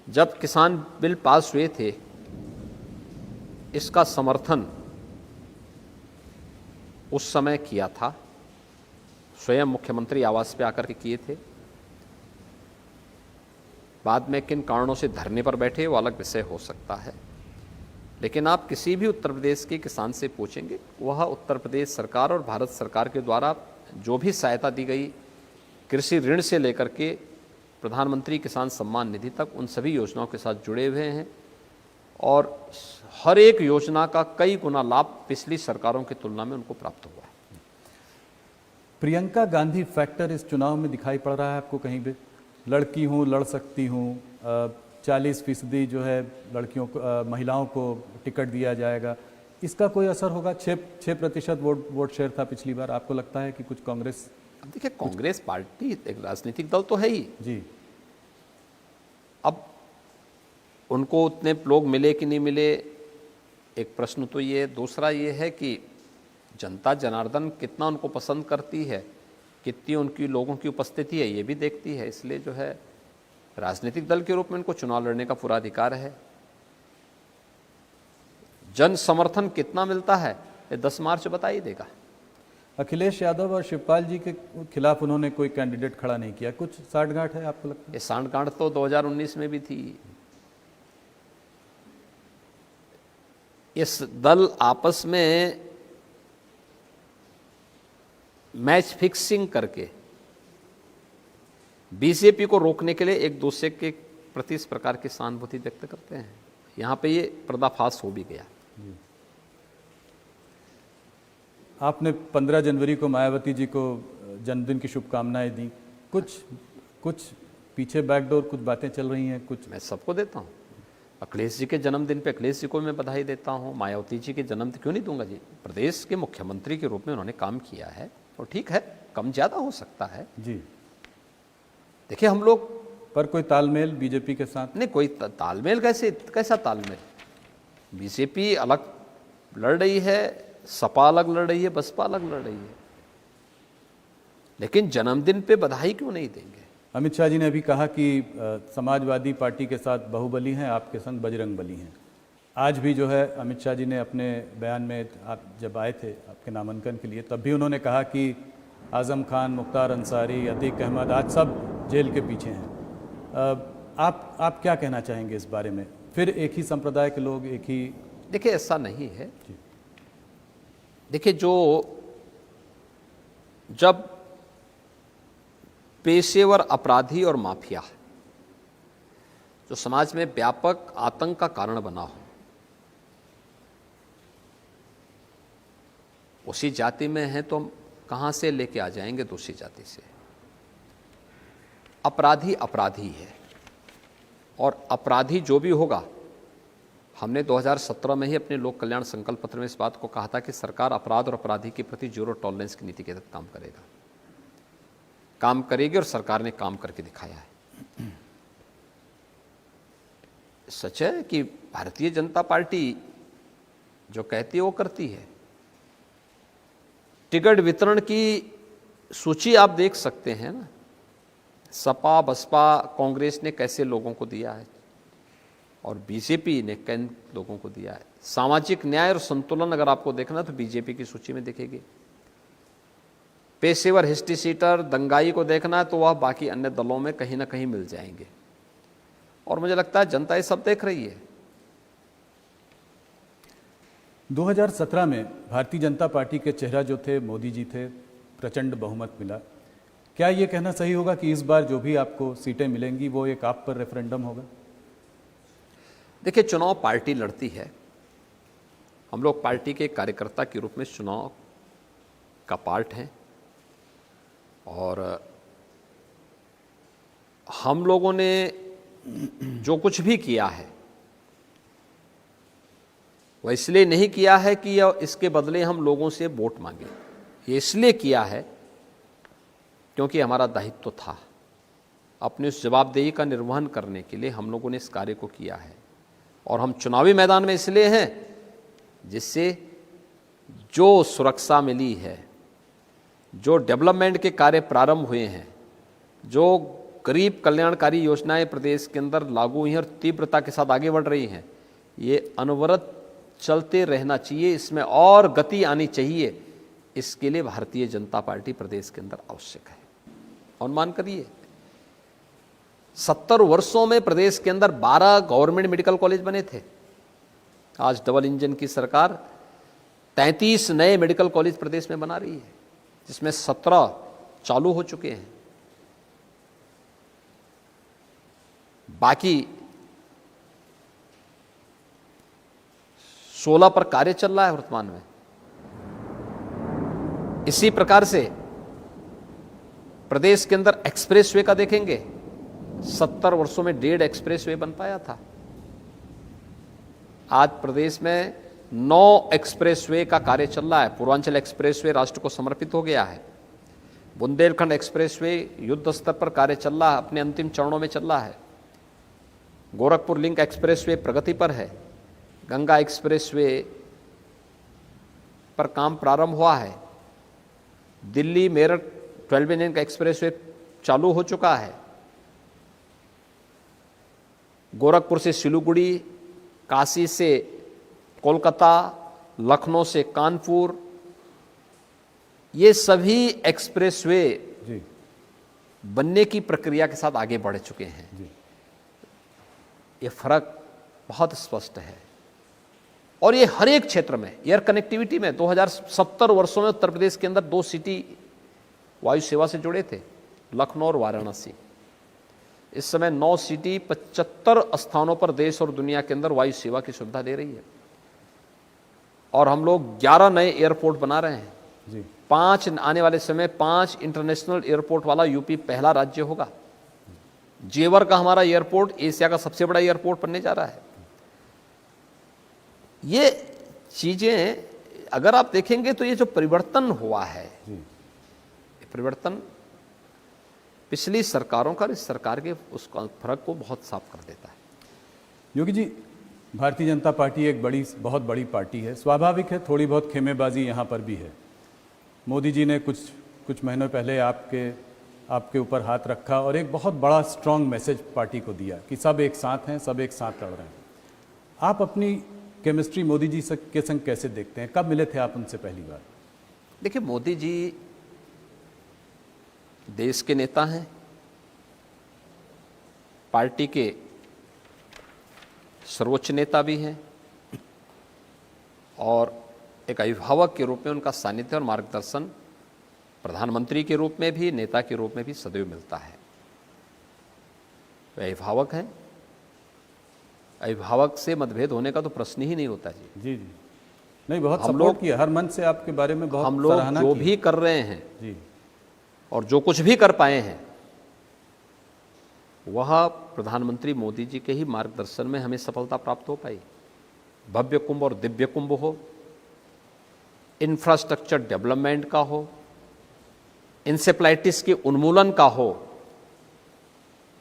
[SPEAKER 2] जब किसान बिल पास हुए थे इसका समर्थन उस समय किया था। स्वयं मुख्यमंत्री आवास पे आकर के किए थे। बाद में किन कारणों से धरने पर बैठे वो अलग विषय हो सकता है। लेकिन आप किसी भी उत्तर प्रदेश के किसान से पूछेंगे, वह उत्तर प्रदेश सरकार और भारत सरकार के द्वारा जो भी सहायता दी गई, कृषि ऋण से लेकर के प्रधानमंत्री किसान सम्मान निधि तक, उन सभी योजनाओं के साथ जुड़े हुए हैं और हर एक योजना का कई गुना लाभ पिछली सरकारों की तुलना में उनको प्राप्त हुआ है।
[SPEAKER 1] प्रियंका गांधी फैक्टर इस चुनाव में दिखाई पड़ रहा है आपको कहीं भी? लड़की हूँ, लड़ सकती हूँ, 40% जो है लड़कियों को, महिलाओं को टिकट दिया जाएगा, इसका कोई असर होगा? 6% वोट शेयर था पिछली बार। आपको लगता है कि कुछ कांग्रेस?
[SPEAKER 2] अब देखिए, कांग्रेस पार्टी एक राजनीतिक दल तो है ही
[SPEAKER 1] जी।
[SPEAKER 2] अब उनको उतने लोग मिले कि नहीं मिले, एक प्रश्न तो ये। दूसरा ये है कि जनता जनार्दन कितना उनको पसंद करती है, कितनी उनकी लोगों की उपस्थिति है, ये भी देखती है। इसलिए जो है राजनीतिक दल के रूप में उनको चुनाव लड़ने का पूरा अधिकार है। जन समर्थन कितना मिलता है ये 10 मार्च बता ही देगा।
[SPEAKER 1] अखिलेश यादव और शिवपाल जी के खिलाफ उन्होंने कोई कैंडिडेट खड़ा नहीं किया, कुछ साठगांठ है आपको लगता है?
[SPEAKER 2] ये सांठगांठ तो 2019 में भी थी। इस दल आपस में मैच फिक्सिंग करके बीजेपी को रोकने के लिए एक दूसरे के प्रति इस प्रकार की सहानुभूति व्यक्त करते हैं। यहां पे ये पर्दाफाश हो भी गया।
[SPEAKER 1] आपने 15 जनवरी को मायावती जी को जन्मदिन की शुभकामनाएं दी। कुछ पीछे बैकडोर कुछ बातें चल रही हैं कुछ?
[SPEAKER 2] मैं सबको देता हूं। अखिलेश जी के जन्मदिन पे अखिलेश जी को मैं बधाई देता हूं। मायावती जी के जन्मदिन क्यों नहीं दूंगा जी? प्रदेश के मुख्यमंत्री के रूप में उन्होंने काम किया है और ठीक है, कम ज्यादा हो सकता है
[SPEAKER 1] जी।
[SPEAKER 2] देखिए, हम लोग
[SPEAKER 1] पर कोई तालमेल बीजेपी के साथ
[SPEAKER 2] नहीं, कोई तालमेल कैसा तालमेल? बीजेपी अलग लड़ रही है, सपा अलग लड़ रही है, बसपा अलग लड़ रही है, लेकिन जन्मदिन पे बधाई क्यों नहीं देंगे?
[SPEAKER 1] अमित शाह जी ने अभी कहा कि समाजवादी पार्टी के साथ बाहुबली हैं, आपके संग बजरंगबली हैं। आज भी जो है अमित शाह जी ने अपने बयान में, आप जब आए थे आपके नामांकन के लिए तब भी उन्होंने कहा कि आज़म खान, मुख्तार अंसारी, अतीक अहमद आज सब जेल के पीछे हैं। आप क्या कहना चाहेंगे इस बारे में? फिर एक ही संप्रदाय के लोग, एक ही?
[SPEAKER 2] देखिए, ऐसा नहीं है। देखिए, जब पेशेवर अपराधी और माफिया जो समाज में व्यापक आतंक का कारण बना हो, उसी जाति में है तो हम कहां से लेके आ जाएंगे दूसरी जाति से? अपराधी अपराधी है, और अपराधी जो भी होगा, हमने 2017 में ही अपने लोक कल्याण संकल्प पत्र में इस बात को कहा था कि सरकार अपराध और अपराधी के प्रति जीरो टॉलरेंस की नीति के तहत काम करेगी और सरकार ने काम करके दिखाया है। सच है कि भारतीय जनता पार्टी जो कहती है वो करती है। टिकट वितरण की सूची आप देख सकते हैं ना, सपा बसपा कांग्रेस ने कैसे लोगों को दिया है और बीजेपी ने कैन लोगों को दिया है। सामाजिक न्याय और संतुलन अगर आपको देखना तो बीजेपी की सूची में दिखेगी। पेशेवर हिस्ट्री सीटर दंगाई को देखना है तो वह बाकी अन्य दलों में कहीं ना कहीं मिल जाएंगे, और मुझे लगता है जनता ये सब देख रही है।
[SPEAKER 1] 2017 में भारतीय जनता पार्टी के चेहरा जो थे मोदी जी थे, प्रचंड बहुमत मिला। क्या ये कहना सही होगा कि इस बार जो भी आपको सीटें मिलेंगी वो एक आप पर रेफरेंडम होगा?
[SPEAKER 2] देखिए, चुनाव पार्टी लड़ती है। हम लोग पार्टी के कार्यकर्ता के रूप में चुनाव का पार्ट हैं, और हम लोगों ने जो कुछ भी किया है वह इसलिए नहीं किया है कि इसके बदले हम लोगों से वोट मांगे। ये इसलिए किया है क्योंकि हमारा दायित्व था। अपनी उस जवाबदेही का निर्वहन करने के लिए हम लोगों ने इस कार्य को किया है, और हम चुनावी मैदान में इसलिए हैं जिससे जो सुरक्षा मिली है, जो डेवलपमेंट के कार्य प्रारंभ हुए हैं, जो गरीब कल्याणकारी योजनाएं प्रदेश के अंदर लागू हुई हैं और तीव्रता के साथ आगे बढ़ रही हैं, ये अनवरत चलते रहना चाहिए, इसमें और गति आनी चाहिए। इसके लिए भारतीय जनता पार्टी प्रदेश के अंदर आवश्यक है। अनुमान करिए, 70 वर्षों में प्रदेश के अंदर 12 गवर्नमेंट मेडिकल कॉलेज बने थे। आज डबल इंजन की सरकार 33 नए मेडिकल कॉलेज प्रदेश में बना रही है, जिसमें 17 चालू हो चुके हैं। बाकी 16 पर कार्य चल रहा है वर्तमान में। इसी प्रकार से प्रदेश के अंदर एक्सप्रेसवे का देखेंगे, 70 वर्षों में 1.5 एक्सप्रेसवे बन पाया था। आज प्रदेश में 9 एक्सप्रेसवे का कार्य चल रहा है। पूर्वांचल एक्सप्रेसवे राष्ट्र को समर्पित हो गया है। बुंदेलखंड एक्सप्रेसवे युद्ध स्तर पर कार्य चल रहा है, अपने अंतिम चरणों में चल रहा है। गोरखपुर लिंक एक्सप्रेसवे प्रगति पर है। गंगा एक्सप्रेसवे पर काम प्रारंभ हुआ है। दिल्ली मेरठ 12 लेन का एक्सप्रेसवे चालू हो चुका है। गोरखपुर से सिलीगुड़ी, काशी से कोलकाता, लखनऊ से कानपुर, ये सभी एक्सप्रेसवे बनने की प्रक्रिया के साथ आगे बढ़ चुके हैं। ये फर्क बहुत स्पष्ट है, और ये हर एक क्षेत्र में। एयर कनेक्टिविटी में 2070 वर्षों में उत्तर प्रदेश के अंदर 2 सिटी वायु सेवा से जुड़े थे, लखनऊ और वाराणसी। इस समय 9 सिटी 75 स्थानों पर देश और दुनिया के अंदर वायु सेवा की सुविधा दे रही है, और हम लोग 11 नए एयरपोर्ट बना रहे हैं जी। 5 आने वाले समय 5 इंटरनेशनल एयरपोर्ट वाला यूपी पहला राज्य होगा। जेवर का हमारा एयरपोर्ट एशिया का सबसे बड़ा एयरपोर्ट बनने जा रहा है। ये चीजें अगर आप देखेंगे तो ये जो परिवर्तन हुआ है, ये परिवर्तन पिछली सरकारों का इस सरकार के उस फर्क को बहुत साफ कर देता है।
[SPEAKER 1] योगी जी, भारतीय जनता पार्टी एक बहुत बड़ी पार्टी है। स्वाभाविक है थोड़ी बहुत खेमेबाजी यहाँ पर भी है। मोदी जी ने कुछ महीनों पहले आपके ऊपर हाथ रखा और एक बहुत बड़ा स्ट्रांग मैसेज पार्टी को दिया कि सब एक साथ हैं, सब एक साथ लड़ रहे हैं। आप अपनी केमिस्ट्री मोदी जी के संग कैसे देखते हैं? कब मिले थे आप उनसे पहली बार?
[SPEAKER 2] देखिए, मोदी जी देश के नेता हैं, पार्टी के सर्वोच्च नेता भी हैं, और एक अभिभावक के रूप में उनका सानिध्य और मार्गदर्शन प्रधानमंत्री के रूप में भी, नेता के रूप में भी सदैव मिलता है। वे अभिभावक हैं। अभिभावक से मतभेद होने का तो प्रश्न ही नहीं होता जी।
[SPEAKER 1] जी जी, नहीं, बहुत सपोर्ट किया, हर मन से आपके बारे में बहुत
[SPEAKER 2] हम लोग जो भी कर रहे हैं
[SPEAKER 1] जी,
[SPEAKER 2] और जो कुछ भी कर पाए हैं वह प्रधानमंत्री मोदी जी के ही मार्गदर्शन में हमें सफलता प्राप्त हो पाई। भव्य कुंभ और दिव्य कुंभ हो, इंफ्रास्ट्रक्चर डेवलपमेंट का हो, इंसेफ्लाइटिस के उन्मूलन का हो,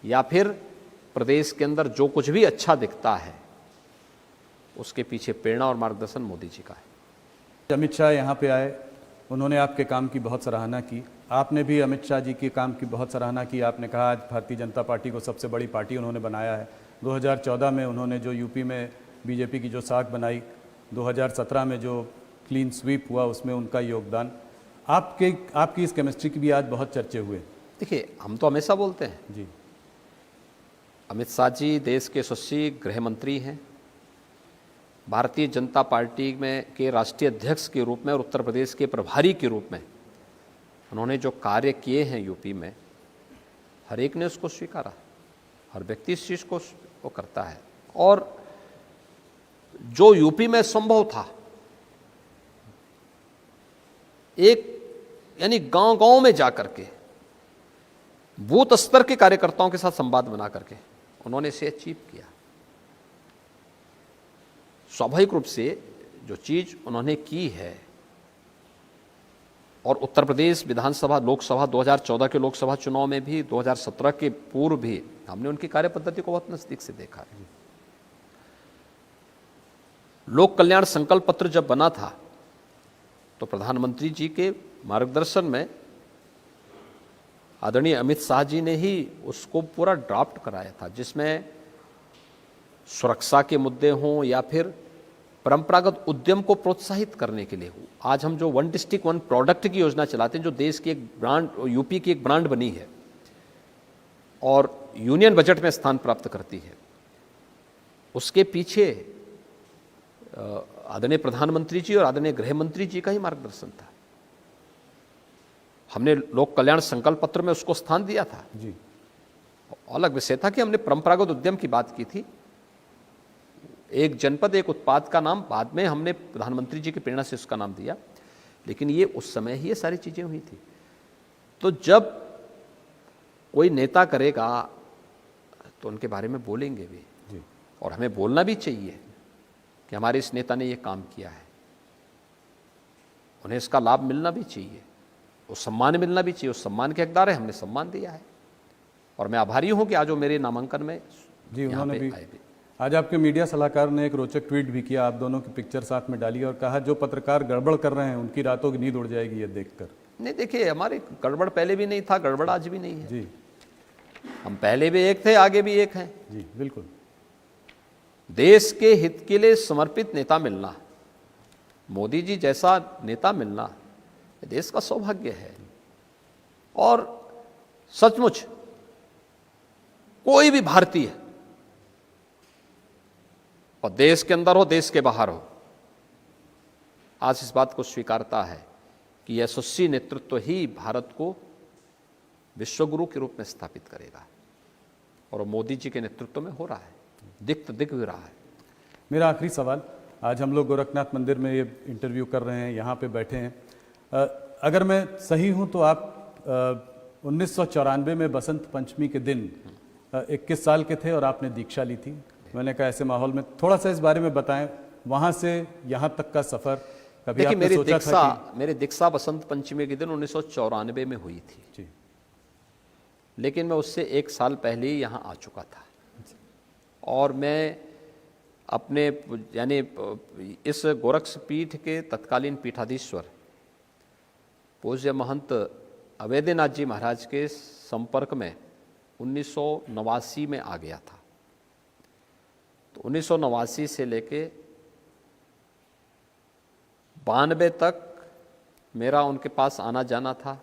[SPEAKER 2] या फिर प्रदेश के अंदर जो कुछ भी अच्छा दिखता है उसके पीछे प्रेरणा और मार्गदर्शन मोदी जी का है।
[SPEAKER 1] अमित शाह यहाँ पे आए, उन्होंने आपके काम की बहुत सराहना की, आपने भी अमित शाह जी के काम की बहुत सराहना की। आपने कहा आज भारतीय जनता पार्टी को सबसे बड़ी पार्टी उन्होंने बनाया है। 2014 में उन्होंने जो यूपी में बीजेपी की जो साख बनाई, 2017 में जो क्लीन स्वीप हुआ उसमें उनका योगदान, आपकी इस केमिस्ट्री की भी आज बहुत चर्चे हुए।
[SPEAKER 2] देखिए, हम तो हमेशा बोलते हैं,
[SPEAKER 1] जी,
[SPEAKER 2] अमित शाह जी देश के यशस्वी गृह मंत्री हैं, भारतीय जनता पार्टी में के राष्ट्रीय अध्यक्ष के रूप में और उत्तर प्रदेश के प्रभारी के रूप में उन्होंने जो कार्य किए हैं यूपी में, हर एक ने उसको स्वीकारा, हर व्यक्ति इस चीज़ को वो करता है। और जो यूपी में संभव था, एक यानी गांव-गांव में जाकर के बूथ स्तर के कार्यकर्ताओं के साथ संवाद बना करके उन्होंने इसे अचीव किया। स्वाभाविक रूप से जो चीज उन्होंने की है, और उत्तर प्रदेश विधानसभा लोकसभा 2014 के लोकसभा चुनाव में भी, 2017 के पूर्व भी हमने उनकी कार्य पद्धति को बहुत नजदीक से देखा है। लोक कल्याण संकल्प पत्र जब बना था तो प्रधानमंत्री जी के मार्गदर्शन में आदरणीय अमित शाह जी ने ही उसको पूरा ड्राफ्ट कराया था, जिसमें सुरक्षा के मुद्दे हों या फिर परंपरागत उद्यम को प्रोत्साहित करने के लिए हो। आज हम जो वन डिस्ट्रिक्ट वन प्रोडक्ट की योजना चलाते हैं, जो देश की एक ब्रांड, यूपी की एक ब्रांड बनी है और यूनियन बजट में स्थान प्राप्त करती है, उसके पीछे आदरणीय प्रधानमंत्री जी और आदरणीय गृह मंत्री जी का ही मार्गदर्शन था। हमने लोक कल्याण संकल्प पत्र में उसको स्थान दिया था।
[SPEAKER 1] जी,
[SPEAKER 2] अलग विषय था कि हमने परंपरागत उद्यम की बात की थी। एक जनपद एक उत्पाद का नाम बाद में हमने प्रधानमंत्री जी की प्रेरणा से उसका नाम दिया, लेकिन ये उस समय ही ये सारी चीजें हुई थी। तो जब कोई नेता करेगा तो उनके बारे में बोलेंगे भी
[SPEAKER 1] जी,
[SPEAKER 2] और हमें बोलना भी चाहिए कि हमारे इस नेता ने ये काम किया है, उन्हें इसका लाभ मिलना भी चाहिए, उस सम्मान मिलना भी चाहिए। उस सम्मान के हकदार है, हमने सम्मान दिया है और मैं आभारी हूं कि आज वो मेरे नामांकन में
[SPEAKER 1] जी, उन्होंने भी
[SPEAKER 2] आए भी।
[SPEAKER 1] आज आपके मीडिया सलाहकार ने एक रोचक ट्वीट भी किया, आप दोनों की पिक्चर साथ में डाली और कहा जो पत्रकार गड़बड़ कर रहे हैं उनकी रातों की नींद उड़ जाएगी ये देखकर।
[SPEAKER 2] नहीं, देखिए, हमारे गड़बड़ पहले भी नहीं था, गड़बड़ आज भी नहीं है।
[SPEAKER 1] जी,
[SPEAKER 2] हम पहले भी एक थे, आगे भी एक हैं।
[SPEAKER 1] जी, बिल्कुल।
[SPEAKER 2] देश के हित के लिए समर्पित नेता मिलना, मोदी जी जैसा नेता मिलना देश का सौभाग्य है। और सचमुच कोई भी भारतीय, और देश के अंदर हो देश के बाहर हो, आज इस बात को स्वीकारता है कि यशस्वी नेतृत्व ही भारत को विश्वगुरु के रूप में स्थापित करेगा, और मोदी जी के नेतृत्व में हो रहा है, दिख भी रहा है।
[SPEAKER 1] मेरा आखिरी सवाल, आज हम लोग गोरखनाथ मंदिर में ये इंटरव्यू कर रहे हैं, यहाँ पे बैठे हैं, अगर मैं सही हूँ तो आप 1994 में बसंत पंचमी के दिन 21 साल के थे और आपने दीक्षा ली थी। मैंने कहा ऐसे माहौल में थोड़ा सा इस बारे में बताएं, वहाँ से यहाँ तक का सफ़र कभी आपने सोचा था कि...
[SPEAKER 2] मेरी दीक्षा बसंत पंचमी के दिन 1994 में हुई थी
[SPEAKER 1] जी,
[SPEAKER 2] लेकिन मैं उससे 1 साल पहले ही यहाँ आ चुका था। और मैं अपने यानी इस गोरक्ष पीठ के तत्कालीन पीठाधीश्वर पूज्य महंत अवैधनाथ जी महाराज के संपर्क में 1989 में आ गया था। तो 1989 से लेके 92 तक मेरा उनके पास आना जाना था।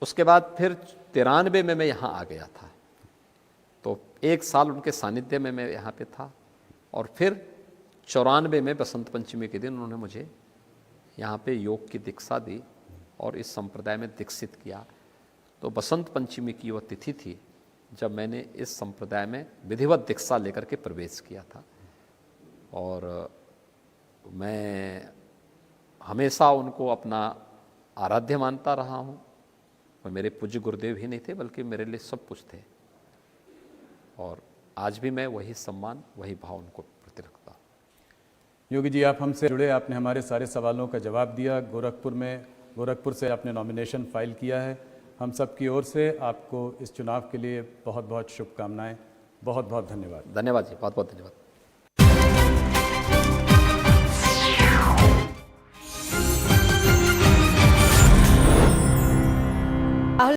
[SPEAKER 2] उसके बाद फिर 93 में मैं यहाँ आ गया था, तो 1 साल उनके सानिध्य में मैं यहाँ पे था। और फिर 94 में बसंत पंचमी के दिन उन्होंने मुझे यहाँ पे योग की दीक्षा दी और इस संप्रदाय में दीक्षित किया। तो बसंत पंचमी की वह तिथि थी जब मैंने इस संप्रदाय में विधिवत दीक्षा लेकर के प्रवेश किया था। और मैं हमेशा उनको अपना आराध्य मानता रहा हूँ, उसमें मेरे पूज्य गुरुदेव ही नहीं थे बल्कि मेरे लिए सब कुछ थे, और आज भी मैं वही सम्मान वही भाव उनको प्रति रखता हूँ।
[SPEAKER 1] योगी जी, आप हमसे जुड़े, आपने हमारे सारे सवालों का जवाब दिया। गोरखपुर से आपने नॉमिनेशन फाइल किया है। हम सब की ओर से आपको इस चुनाव के लिए बहुत बहुत शुभकामनाएं। बहुत बहुत धन्यवाद।
[SPEAKER 2] धन्यवाद जी, बहुत बहुत धन्यवाद।